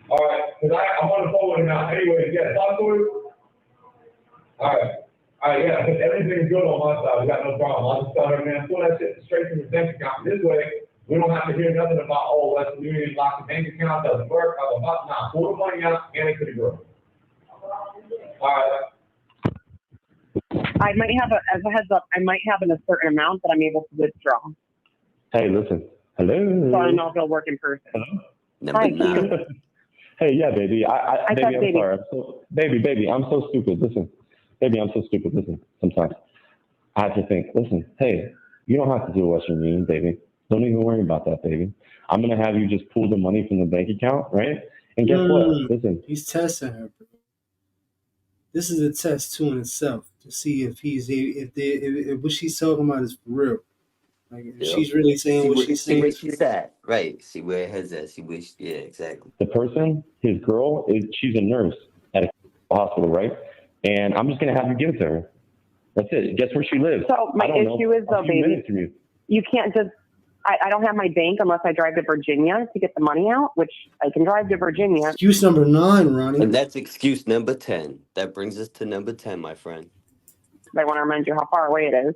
All right, because I'm on the phone with her now. Anyway, yeah, talk to her. All right, yeah, because everything is good on my side. We got no problem. I'll just tell her, man, pull that shit straight from your bank account. This way, we don't have to hear nothing about, oh, Western Union locked the bank account, doesn't work, blah, blah, blah. Nah, pull the money out, hand it to the girl. All right. I might have as a heads up, I might have a certain amount that I'm able to withdraw. Hey, listen. Hello. So I don't know if it'll work in person. Number Hi, 9. Hey, yeah, baby. I Baby, said I'm baby. sorry. Baby, I'm so stupid. Listen. Baby, I'm so stupid. Listen, sometimes I have to think, listen, hey, you don't have to do a Western Union, baby. Don't even worry about that, baby. I'm going to have you just pull the money from the bank account, right? And guess what? Listen. He's testing her, bro. This is a test too in itself to see if what she's talking about is for real. Like if she's really saying what she's saying. See where she's at. Right. See where her head's at. See where yeah, exactly. The person, his girl, she's a nurse at a hospital, right? And I'm just going to have you give it to her. That's it. Guess where she lives? So my issue is though, baby, from you can't just, I don't have my bank unless I drive to Virginia to get the money out, which I can drive to Virginia. Excuse number 9, Ronnie. And that's excuse number 10. That brings us to number 10, my friend. I want to remind you how far away it is.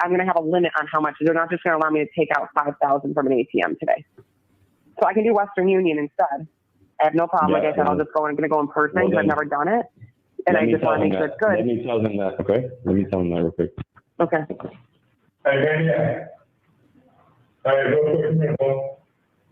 I'm going to have a limit on how much. They're not just going to allow me to take out 5,000 from an ATM today. So I can do Western Union instead. I have no problem. Yeah, like I said, I'm going to go in person because I've never done it. And I just want to make sure it's good. Let me tell them that, okay? Let me tell them that real quick. Okay. Hey, Maniac. Hey, real quick, man, bro.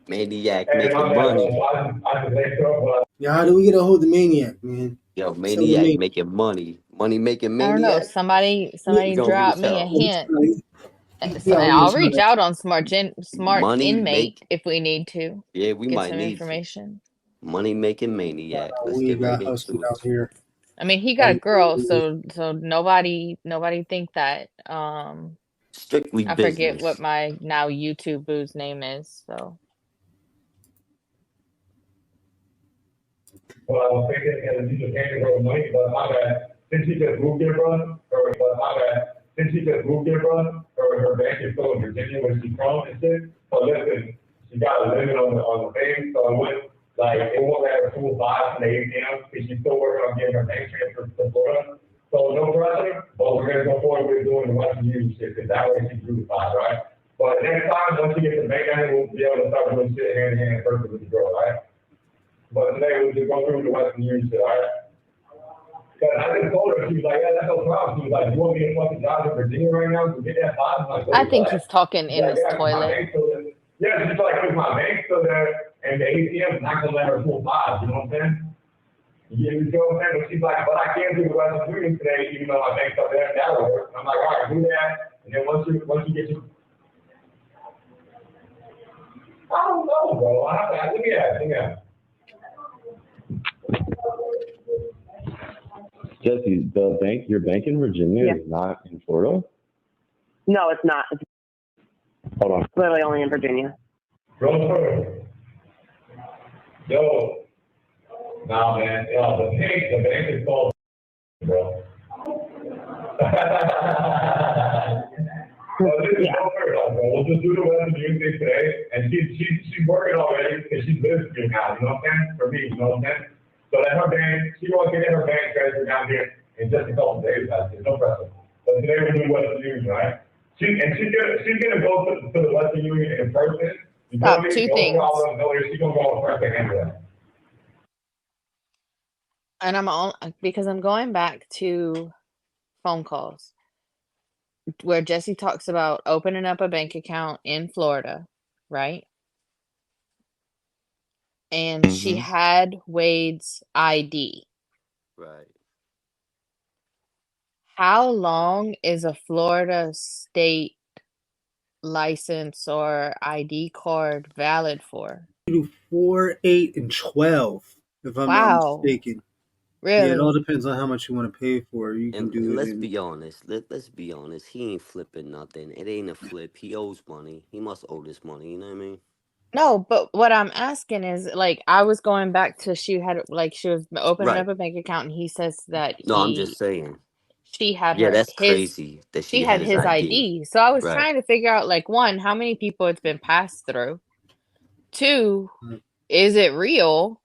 Maniac Hey, making my bad, money. bro. I just laced up, but Yeah, how do we get a hold of the maniac, man? Yo, Maniac making money. Money making I don't know. Maniac. Somebody You gonna drop lose me a hell. hint. Yeah, I'll reach out on smart Money inmate if we need to Yeah, we get might some need information. money making Maniac. Let's we get right got hustled into it. out here. I mean, he got a girl, so nobody think that. Strictly I forget business. what my now YouTube boo's name is. So I was thinking, and you just handed her money, but my bad. Since she just moved here, bro, her bank is still in Virginia where she's from and shit. So listen, she got a limit on the thing, so it won't let her pull 5 from the ATM because she's still working on getting her bank transfer to Florida. So no pressure, but we're gonna go forward with doing the Western Union shit, because that way she can do the 5, right? But next time, once she gets the bank on it, we'll be able to start doing shit hand in hand first with the girl, right? But today we'll just go through the Western Union shit, all right? Because I just told her, she was like, yeah, that's no problem. She was like, you want me to fucking drive to Virginia right now to get that 5? I'm like, I think he's talking in his my toilet. bank's still there. Yeah, she's like, because my bank's still there, and the ATM is not gonna let her pull 5. You know what I'm saying? You know what I'm saying? But she's like, but I can't do the Western Union today, even though my bank's up there. That'll work. I'm like, all right, do that. And then once you get your, I don't know, bro. Let me ask. Jesse, your bank in Virginia is not in Florida? No, it's not. It's Hold on. literally only in Virginia. Yo. Nah, man. The bank is called, bro. Well, this is no fair, bro. We'll just do the Western Union thing today, and she's working already because she lives here now. You know what I'm saying? For me, you know what I'm saying? So that her bank, she won't get her bank transfer down here in just a couple of days. There's no pressure. But today we're doing Western Union, right? She's gonna go to the Western Union in person. You know what I mean? 2 things. She's gonna go in person anyway. And because I'm going back to phone calls where Jesse talks about opening up a bank account in Florida, right? And she had Wade's ID. Right. How long is a Florida state license or ID card valid for? 4, 8, and 12, if I'm not Wow. mistaken. Really? Yeah, it all depends on how much you want to pay for it. You can And, do and it let's in. be honest. Let's be honest. He ain't flipping nothing. It ain't a flip. He owes money. He must owe this money. You know what I mean? No, but what I'm asking is, like, I was going back to she was opening Right. up a bank account, and he says that No, I'm just saying. she had Yeah, that's his crazy that she had his ID. ID. So I was Right. trying to figure out, like, one, how many people it's been passed through. Two, Mm. is it real?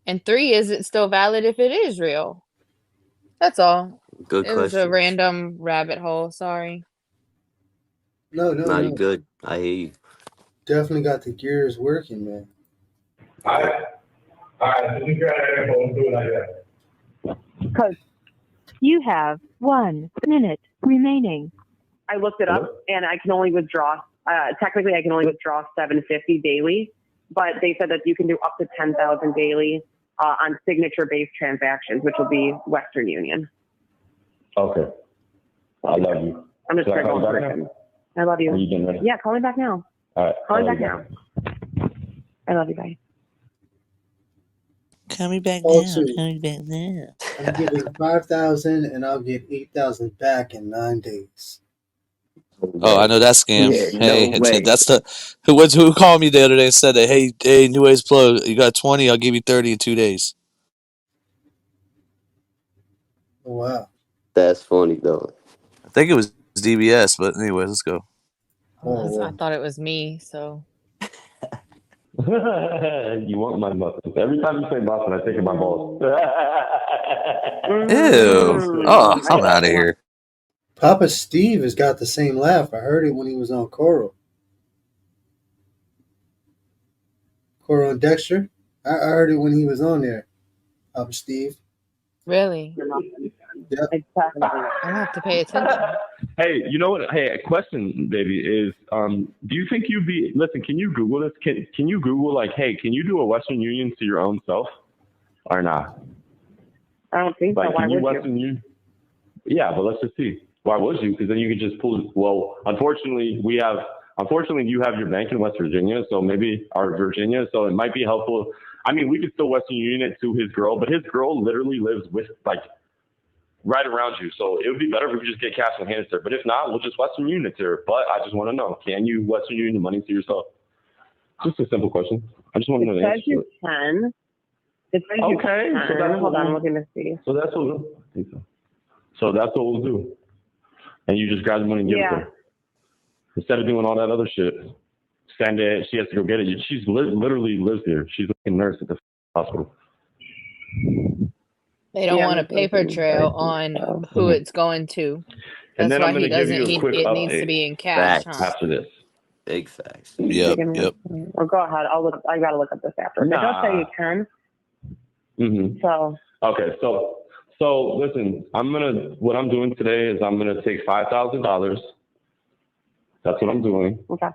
And three, is it still valid if it is real? That's all. Good It was a questions. random rabbit hole. Sorry. No, No, you no. good. I hear you. Definitely got the gears working, man. All right, this is your info. We'll do it like that. Because You have 1 minute remaining. I looked it up, and I can only withdraw. Technically, I can only withdraw $750 daily, but they said that you can do up to $10,000 daily on signature-based transactions, which will be Western Union. Okay. I love you. I'm just Should I going call for you back it. I love Are you. you getting ready? Yeah, call me back now. All right. Call me I love back you. now. I love you, guys. Call me back Call now. two. Call me back now. I'm giving 5,000, and I'll get 8,000 back in 9 days. Oh, I know that scam. Yeah, Hey, no way. that's the who called me the other day and said that, hey, New Age Plug, you got 20, I'll give you 30 in 2 days. Oh, wow. That's funny though. I think it was DBS, but anyways, let's go. Oh, I thought it was me, so. You want my muffins. Every time you say muffin, I think of my balls. Ew. Oh, I'm out of here. Papa Steve has got the same laugh. I heard it when he was on Coral. Coral and Dexter. I heard it when he was on there. Papa Steve. Really? Yep. Exactly. I'm gonna have to pay attention. Hey, you know what? Hey, a question, baby, is do you think listen, can you Google this? Can you Google, like, hey, can you do a Western Union to your own self or not? I don't think so. Like, Why can you would Western Union? Yeah, but let's just see. Why would you? Because then you could just pull. Well, unfortunately, you have your bank in West Virginia, so maybe our Virginia, so it might be helpful. I mean, we could still Western Union it to his girl, but his girl literally lives with, like, right around you. So it would be better if we could just get cash and hand it to her. But if not, we'll just Western Union it to her. But I just want to know, can you Western Union the money to yourself? Just a simple question. I just want to know the It answer says to you it. can. It says you Okay, can. so that's Hold what on, I'm we'll, looking to see. so that's what we'll, I think so. So that's what we'll do. And you just grab the money and give it to her. Instead of doing all that other shit. Send it, she has to go get it. She's literally lives here. She's a nurse at the hospital. They don't want a paper trail on who Mhm. it's going to. And That's then why I'm going he to give doesn't. you a quick It needs to update be in cash, huh? Facts. after this. Big facts. Yep. Well, go ahead. I gotta look up this after. It does say you can. Mm-hmm. So. Okay, so listen, what I'm doing today is I'm gonna take $5,000. That's what I'm doing. Okay.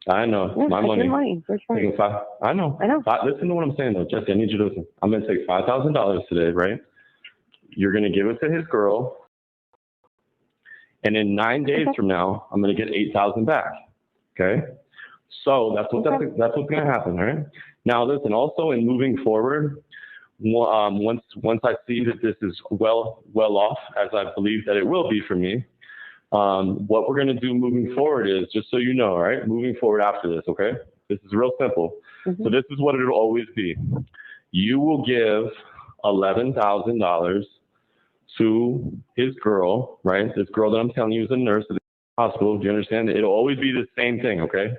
I know, Yeah, my that's money. your money. That's right. Taking I know. Listen to what I'm saying though, Jesse. I need you to listen. I'm gonna take $5,000 today, right? You're gonna give it to his girl, and in 9 days from now, I'm gonna get 8,000 back. Okay. So that's what's gonna happen, all right? Now listen. Also, in moving forward, once I see that this is well off, as I believe that it will be for me, what we're going to do moving forward is, just so you know, all right, moving forward after this, okay? This is real simple. So this is what it'll always be. You will give $11,000 to his girl, right? This girl that I'm telling you is a nurse at the hospital. Do you understand? It'll always be the same thing, okay?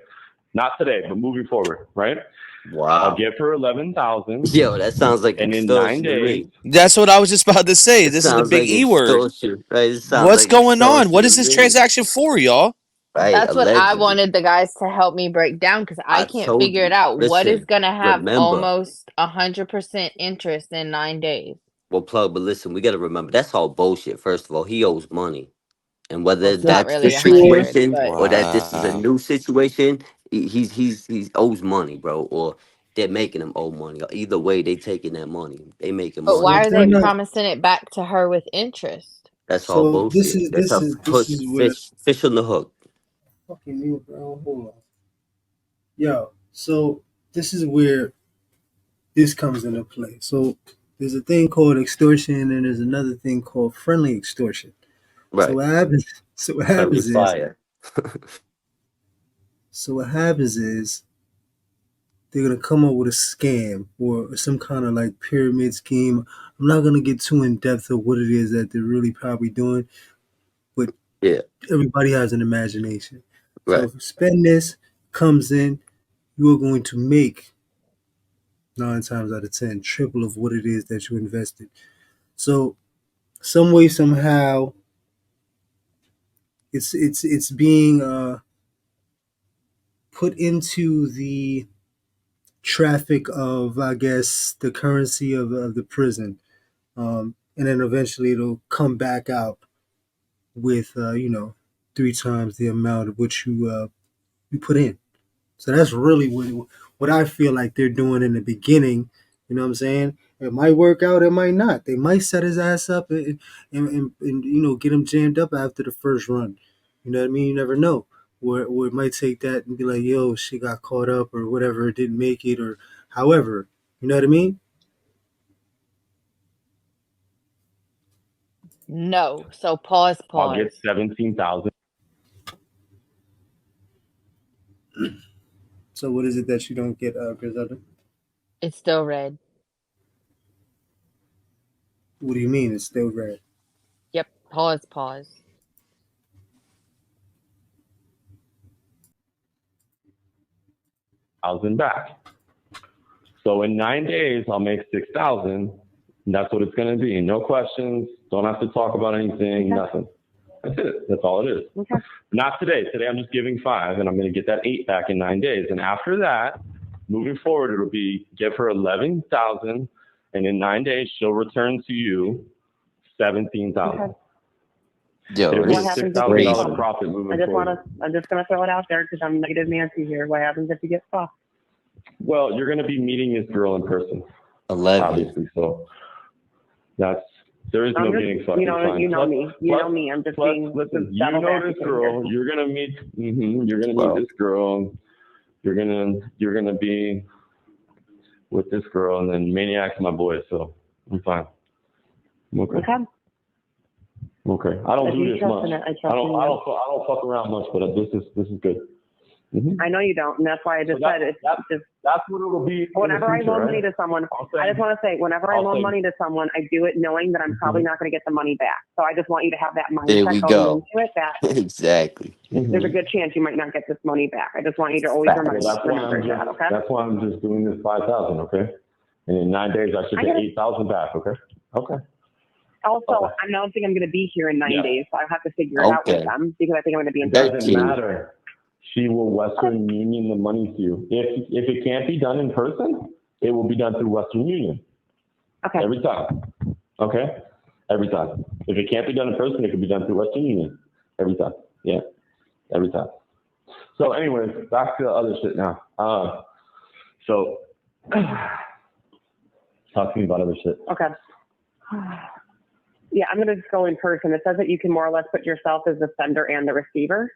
Not today, but moving forward, right? Wow. I'll give her $11,000. Yo, that sounds like and in 9 extortion to days. me. That's what I was just about to say. It This is the sounds big like E word. extortion, right? It sounds What's like going on? What is extortion this to me. transaction for, y'all? Right, That's what I allegedly. wanted the guys to help me break down, because I can't told figure you. it out. What is Listen, gonna have remember. almost 100% interest in 9 days? Well, Plug, but listen, we got to remember, that's all bullshit. First of all, he owes money. And Well, whether it's not that's the really 100, situation but or that this is a Wow. new situation, he owes money, bro. Or they're making him owe money. Either way, they taking that money. They making but money. why So are they kind of. promising it back to her with interest? That's all So this bullshit. is That's this a is put this is where fish on the hook. fucking you, bro. Hold on. Yo, so this is where this comes into play. So there's a thing called extortion and there's another thing called friendly extortion. So Right. what happens? So what Friendly happens is. fire. So what happens is they're gonna come up with a scam or some kind of like pyramid scheme. I'm not gonna get too in depth of what it is that they're really probably doing, but Yeah. everybody has an imagination. So Right. if you spend this, comes in, you are going to make 9 times out of 10 triple of what it is that you invested. So some way somehow it's being put into the traffic of, I guess, the currency of the prison, and then eventually it'll come back out with 3 times the amount of what you put in. So that's really what I feel like they're doing in the beginning. You know what I'm saying? It might work out, it might not. They might set his ass up and get him jammed up after the first run. You know what I mean? You never know. Or it might take that and be like, yo, she got caught up or whatever, didn't make it or however. You know what I mean? No. So pause. I'll get 17,000. So what is it that you don't get, Griselda? It's still red. What do you mean it's still red? Yep. Pause. Thousand back. So in 9 days, I'll make 6,000. That's what it's going to be. No questions. Don't have to talk about anything. Nothing. That's it. That's all it is. Okay. Not today. Today I'm just giving 5, and I'm going to get that 8 back in 9 days. And after that, moving forward, it'll be give her 11,000, and in 9 days she'll return to you 17,000. Okay. Yo, It'll be this What a is happens if you $6,000 get crazy. caught? profit moving I just want forward. to. I'm just gonna throw it out there because I'm negative Nancy here. What happens if you get caught? Well, you're going to be meeting this girl in person, 11. obviously. So there is I'm no just, getting fucking you know fined. me. You know me. I'm just being Listen, the you devil's know this advocate girl. here. You're gonna meet. You're gonna meet Well, this girl. You're gonna be with this girl, and then Maniac's my boy, so I'm fine. I'm okay. Okay. Okay. I don't If do you this trust much. in it, I I trust in don't. you. I don't fuck around much, but this is good. I know you don't, and that's why I just said it's just. That's what it'll be. Whenever I in the future, loan right? money to someone, I'll say- I just want to say, whenever I I'll loan say- money to someone, I do it knowing that I'm probably not going to get the money back. So I just want you to have that there we mindset going go. into it that Exactly. there's a good chance you might not get this money back. I just want you to always Facts. Well, remember that, okay? that's why I'm just doing this 5,000, okay? And in 9 days, I should I get gotta- 8,000 back, okay? Okay. Also, Okay. I don't think I'm going to be here in 9 Yeah. days, so I have to figure it out with Okay. them because I think I'm going to be in It doesn't 13. matter. She will Western Union the money to you. If it can't be done in person, it will be done through Western Union. Okay. Every time. Okay? Every time. If it can't be done in person, it can be done through Western Union. Every time. Yeah. Every time. So anyways, back to the other shit now. So talk to me about other shit. Okay. Yeah, I'm going to just go in person. It says that you can more or less put yourself as the sender and the receiver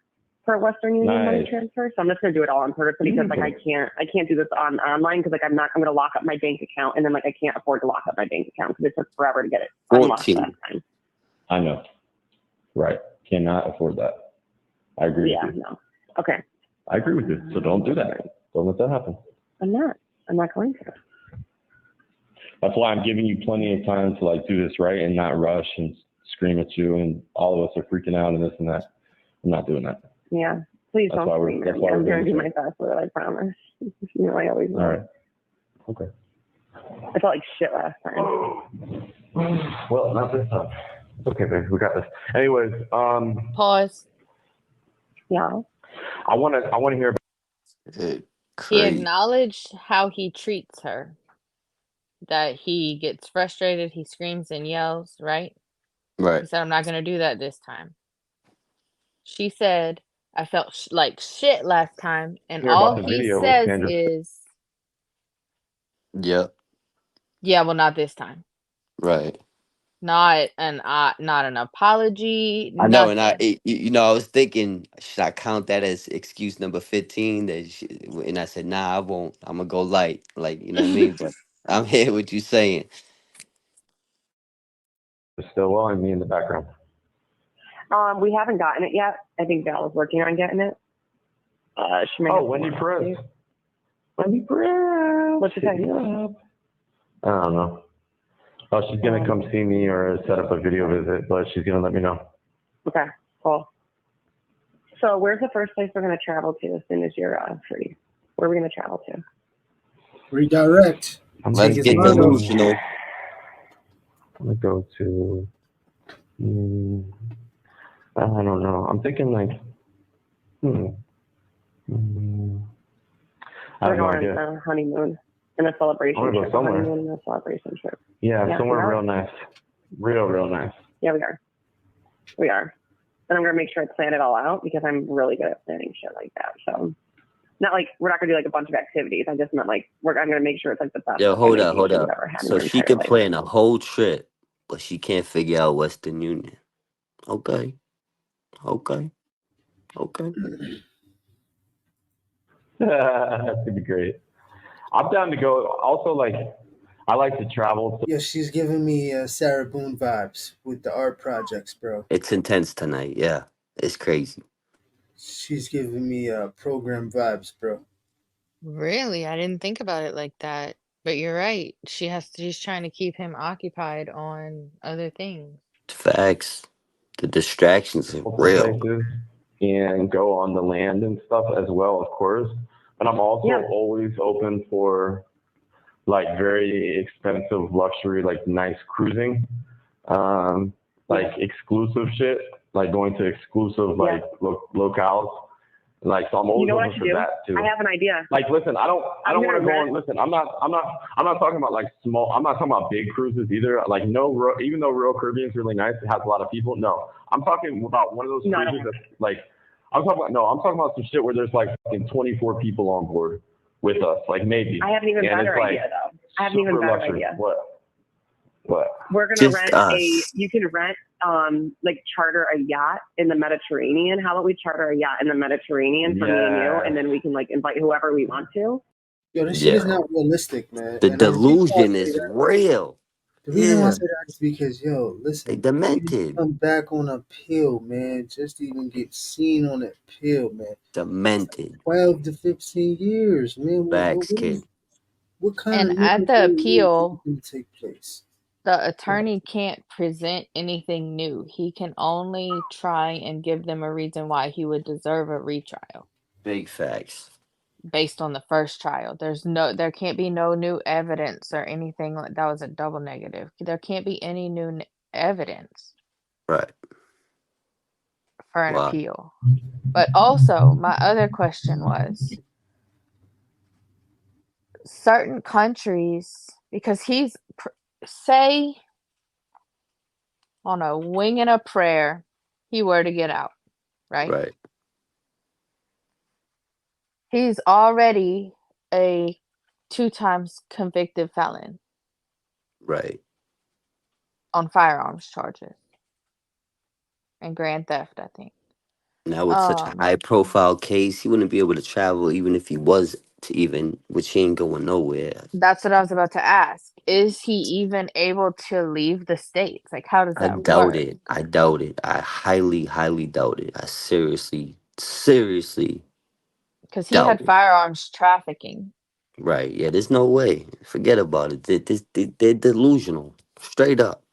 for a Western Union money Nice. transfer. So I'm just going to do it all in person because like I can't do this online because like I'm going to lock up my bank account and then like I can't afford to lock up my bank account because it took forever to get it unlocked 14. last time. I know. Right. Cannot afford that. I agree Yeah, with you. no. Okay. I agree with you. So don't do that. Don't let that happen. I'm not going to. That's why I'm giving you plenty of time to like do this right and not rush and scream at you and all of us are freaking out and this and that. I'm not doing that. Yeah. Please That's don't why we're- scream at that's me. why I'm we're going to do doing my best with it, I promise. You know, I always will. All right. Okay. I felt like shit last time. Well, not this time. It's okay, baby. We got this. Anyways, Pause. Yeah. I want to hear about He Crazy. acknowledged how he treats her. That he gets frustrated, he screams and yells, right? Right. He said, I'm not going to do that this time. She said, I felt like shit last time. And Hear all about the he video with says Sandra. is, Yep. yeah, well, not this time. Right. Not an apology. I know, and Nothing. I was thinking, should I count that as excuse number 15? And I said, nah, I won't. I'm gonna go light, like you know what I mean. But I'm hearing what you're saying. still well and me in the background. We haven't gotten it yet. I think Val is working on getting it. She might have Wendy more Perez. updates. Wendy Perez. What's she say? I don't know. Oh, she's gonna come see me or set up a video visit, but she's gonna let me know. Okay, cool. So where's the first place we're going to travel to as soon as you're free? Where are we going to travel to? Redirect. Let's Take get his mind off. delusional. I'm gonna go to. I don't know. I'm thinking like. I have no We're idea. going on a honeymoon and a celebration I wanna go trip. somewhere. A honeymoon and a celebration trip. Yeah, somewhere we are. real nice. Real nice. Yeah, we are. We are. And I'm going to make sure I plan it all out because I'm really good at planning shit like that. So, not like we're not going to do like a bunch of activities. I just meant like I'm going to make sure it's like the best. Yo, hold up. vacation you've ever had in So your she entire can life. plan a whole trip, but she can't figure out Western Union. Okay. That'd be great. I'm down to go. Also, like, I like to travel. Yeah, she's giving me Sarah Boone vibes with the art projects, bro. It's intense tonight. Yeah, it's crazy. She's giving me program vibes, bro. Really? I didn't think about it like that. But you're right. She's trying to keep him occupied on other things. Facts. The distractions are real. places and go on the land and stuff as well, of course. But I'm also always open for like very expensive luxury, like nice cruising, like exclusive shit, like going to exclusive like locales. Like, so I'm always open for that too. I have an idea. Like, listen, I don't want to go on. Listen, I'm not talking about like small. I'm not talking about big cruises either. Like, even though Royal Caribbean is really nice, it has a lot of people. No, I'm talking about one of those cruises that's like, I'm talking about some shit where there's like fucking 24 people on board with us. Like maybe. I have an even better idea though. I have an even better idea. What? We're gonna rent you can rent like charter a yacht in the Mediterranean. How about we charter a yacht in the Mediterranean for me and you, and then we can like invite whoever we want to. Yo, this shit is not realistic, man. The delusion is real. The reason why I say that is because, yo, listen, they demented. Come back on a pill, man. Just to even get seen on that pill, man. Demented. 12 to 15 years, man. Facts, kid. What kind And at the appeal, take place? the attorney can't present anything new. He can only try and give them a reason why he would deserve a retrial. Big facts. Based on the first trial. There can't be no new evidence or anything like that. Was a double negative. There can't be any new evidence. Right. For an appeal. But also, my other question was, certain countries, because he's, say, on a wing and a prayer, he were to get out, right? Right. He's already a 2 times convicted felon. Right. On firearms charges. And grand theft, I think. Now with such a high profile case, he wouldn't be able to travel even if he was to even, which he ain't going nowhere. That's what I was about to ask. Is he even able to leave the States? Like, how does that work? I doubt it. I highly, highly doubt it. I seriously because he had firearms trafficking. Right. Yeah, there's no way. Forget about it. They're delusional. Straight up.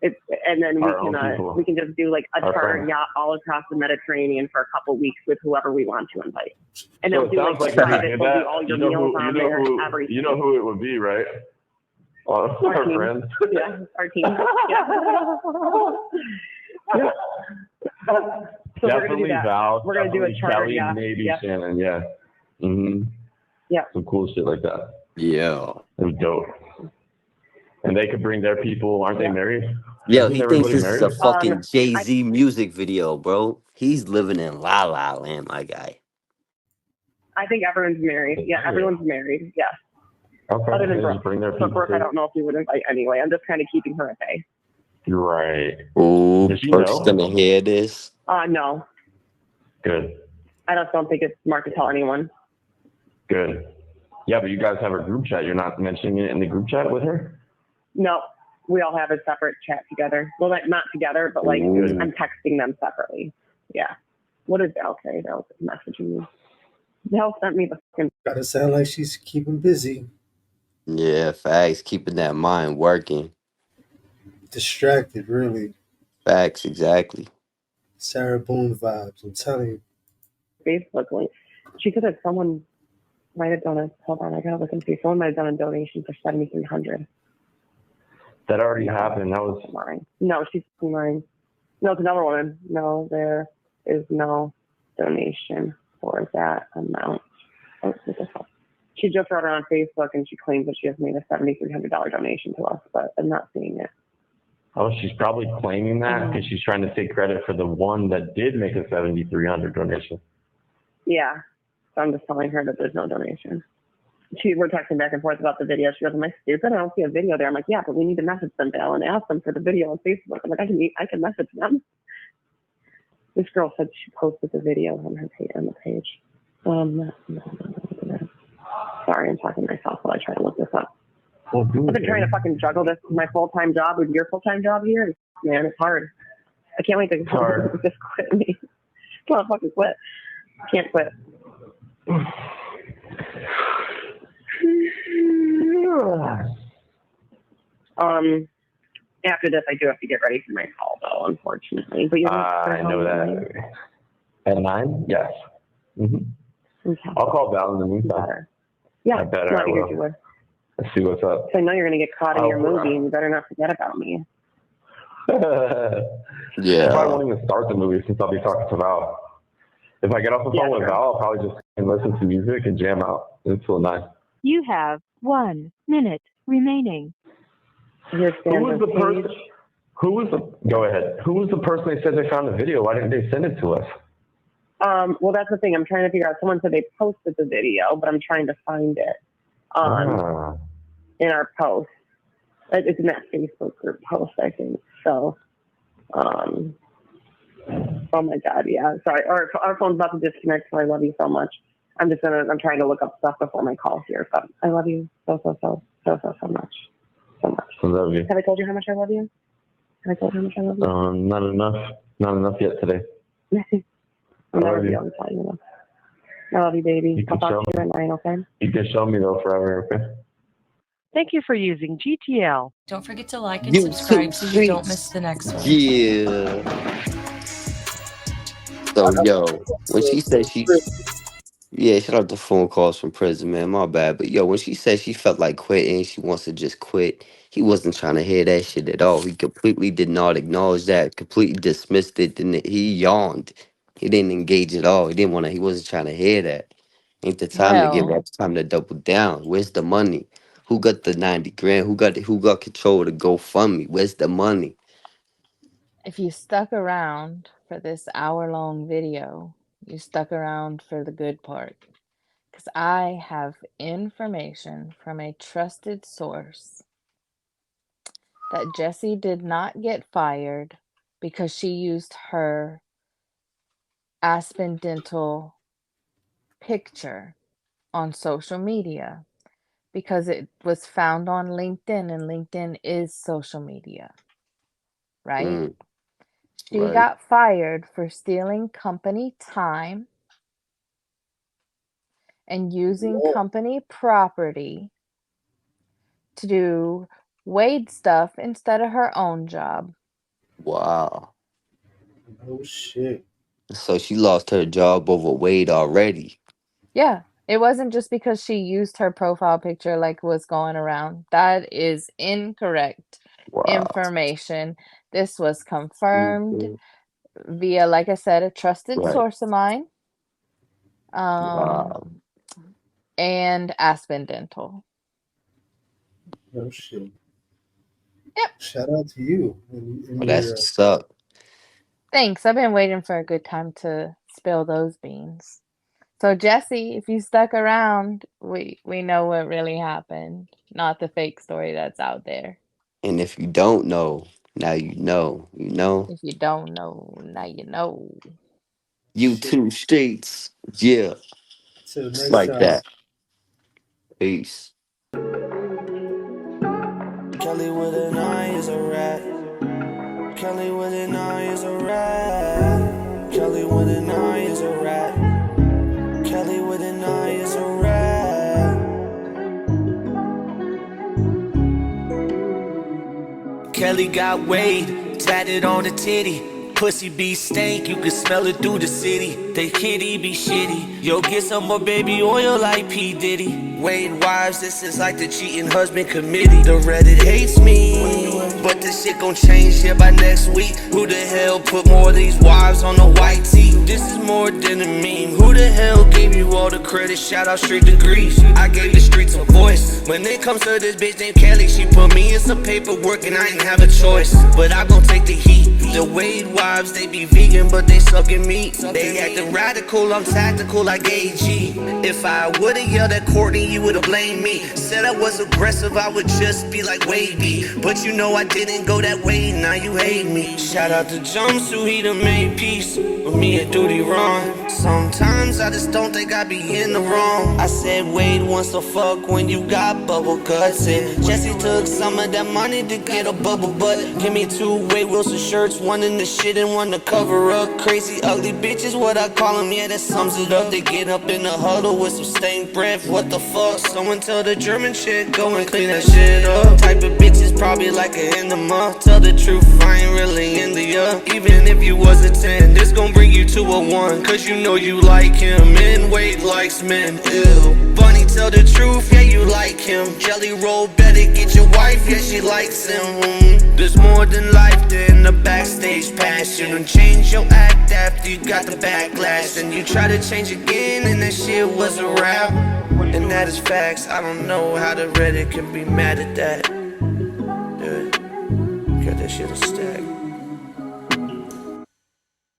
And then we can just do like a charter yacht all across the Mediterranean for a couple weeks with whoever we want to invite. And they'll do like private, they'll do all your meals on there, everything. You know who it would be, right? Our friends. Yeah, our team. So definitely Val. We're gonna do a charter Kelli, yacht. maybe Shannon. Yeah. Mm-hmm. Yeah. Some cool shit like that. Yeah. It was dope. And they could bring their people. Aren't they married? Yo, he thinks this is a fucking Jay-Z music video, bro. He's living in La La Land, my guy. I think everyone's married. Yeah, everyone's married. Yeah. Okay. Other than Brooke. Bring their But people. Brooke, I don't know if we would invite anyway. I'm just kind of keeping her at bay. You're right. Ooh, Brooke's gonna hear this. No. Good. I just don't think it's smart to tell anyone. Good. Yeah, but you guys have a group chat. You're not mentioning it in the group chat with her? No, we all have a separate chat together. Well, like not together, but like Ooh. I'm texting them separately. Yeah. What did Val say? Val was messaging me. Val sent me the fucking. Gotta sound like she's keeping busy, Yeah, facts. Keeping that mind working. distracted, really. Facts, exactly. Sarah Boone vibes. I'm telling you. Facebook link. She said that someone might have done a. Hold on, I gotta look and see. Someone might have done a donation for $7,300. That already happened. That was Lying. No, she's lying. No, it's another woman. No, there is no donation for that amount. Oh, what the fuck? She just wrote it on Facebook and she claims that she has made a $7,300 donation to us, but I'm not seeing it. Oh, she's probably claiming that because she's trying to take credit for the one that did make a $7,300 donation. Yeah. So I'm just telling her that there's no donation. We're texting back and forth about the video. She goes, "Am I stupid? I don't see a video there." I'm like, "Yeah, but we need to message them, Val, and ask them for the video on Facebook." I'm like, I can message them. This girl said she posted the video on her page, on the page. Sorry, I'm talking to myself while I try to look this up. Well, I've been trying to fucking juggle this with my full-time job with your full-time job here. Man, it's hard. I can't wait to just quit me. I want to fucking quit. I can't quit. After this, I do have to get ready for my call, though, unfortunately. But I know that. At 9? Yes. Mm-hmm. Okay. I'll call Val in the meantime. Yeah, I better. I will. Let's see what's up. So I know you're going to get caught in your movie, and you better not forget about me. Yeah. I probably won't even start the movie since I'll be talking to Val. If I get off the phone with Val, I'll probably just listen to music and jam out until 9. You have 1 minute remaining. Who was the person? Go ahead. Who was the person they said they found the video? Why didn't they send it to us? Well, that's the thing. I'm trying to figure out. Someone said they posted the video, but I'm trying to find it in our post. It's in that Facebook group post, I think. So, oh my God, yeah. Sorry, our phone's about to disconnect, so I love you so much. I'm trying to look up stuff before my call here, but I love you so much. So much. I love you. Have I told you how much I love you? Have I told you how much I love you? Not enough. Not enough yet today. I'll never be able to tell you enough. I love you, baby. I'll talk to you at 9, okay? You can show me, though, forever, okay? Thank you for using GTL. Don't forget to like and subscribe so you don't miss the next one. Yeah. So, yo, when she said yeah, shout out to phone calls from prison, man. My bad. But, yo, when she said she felt like quitting, she wants to just quit, he wasn't trying to hear that shit at all. He completely did not acknowledge that, completely dismissed it. He yawned. He didn't engage at all. He wasn't trying to hear that. Ain't the time to give up. It's time to double down. Where's the money? Who got the 90 grand? Who got control of the GoFundMe? Where's the money? If you stuck around for this hour-long video, you stuck around for the good part. Because I have information from a trusted source that Jessie did not get fired because she used her Aspen Dental picture on social media, because it was found on LinkedIn, and LinkedIn is social media, right? She Right. got fired for stealing company time and using company property to do Wade stuff instead of her own job. Wow. Oh, shit. So she lost her job over Wade already. Yeah, it wasn't just because she used her profile picture like was going around. That is incorrect information. This was confirmed via, like I said, a trusted source of mine. And Aspen Dental. Oh, shit. Yep. Shout out to you. Well, that's what's up. Thanks. I've been waiting for a good time to spill those beans. So, Jessie, if you stuck around, we know what really happened, not the fake story that's out there. And if you don't know, now you know. You know? If you don't know, now you know. YouTube streets. Yeah. Till next Like time. that. Peace. Kelly with an eye is a rat. Kelly with an eye is a rat. Kelly with an eye is a rat. Kelly with an eye is a rat. Kelly got Wade tatted on the titty. Pussy be stank, you can smell it through the city. They kitty be shitty. Yo, get some more baby oil like P. Diddy. Wade wives, this is like the cheating husband committee. The Reddit hates me, but this shit gon' change here by next week. Who the hell put more of these wives on the white tee? This is more than a meme. Who the hell gave you all the credit? Shout out straight to Greece. I gave the streets a voice. When it comes to this bitch named Kelly, she put me in some paperwork and I ain't have a choice. But I gon' take the heat. The Wade wives, they be vegan, but they suckin' meat. They actin' radical, I'm tactical like AG. If I would've yelled at Courtney, you would've blamed me. Said I was aggressive, I would just be like Wavy. But you know I didn't go that way, now you hate me. Shout out to Jumpsuit, he done made peace with me and Duty Ron. Sometimes I just don't think I be in the wrong. I said Wade wants to fuck when you got bubble guts. And Jesse took some of that money to get a bubble butt. Give me 2 Wade Wilson shirts, one in the shit and one to cover up. Crazy ugly bitches, what I call them, yeah, that sums it up. They get up in the huddle with some stained breath, what the fuck? Someone tell the German chick, go and clean that shit up. Type of bitches probably like an enema. Tell the truth, I ain't really into ya. Even if you was a 10, this gon' bring you to a 1. Cause you know you like him, and Wade likes men, ew. Bunny, tell the truth, yeah, you like him. Jelly roll, better get your wife, yeah, she likes him. There's more than life than the backstage passion. And change your act after you got the backlash. Then you try to change again and that shit was a rap. And that is facts, I don't know how the Reddit can be mad at that. Dude, got that shit a stack.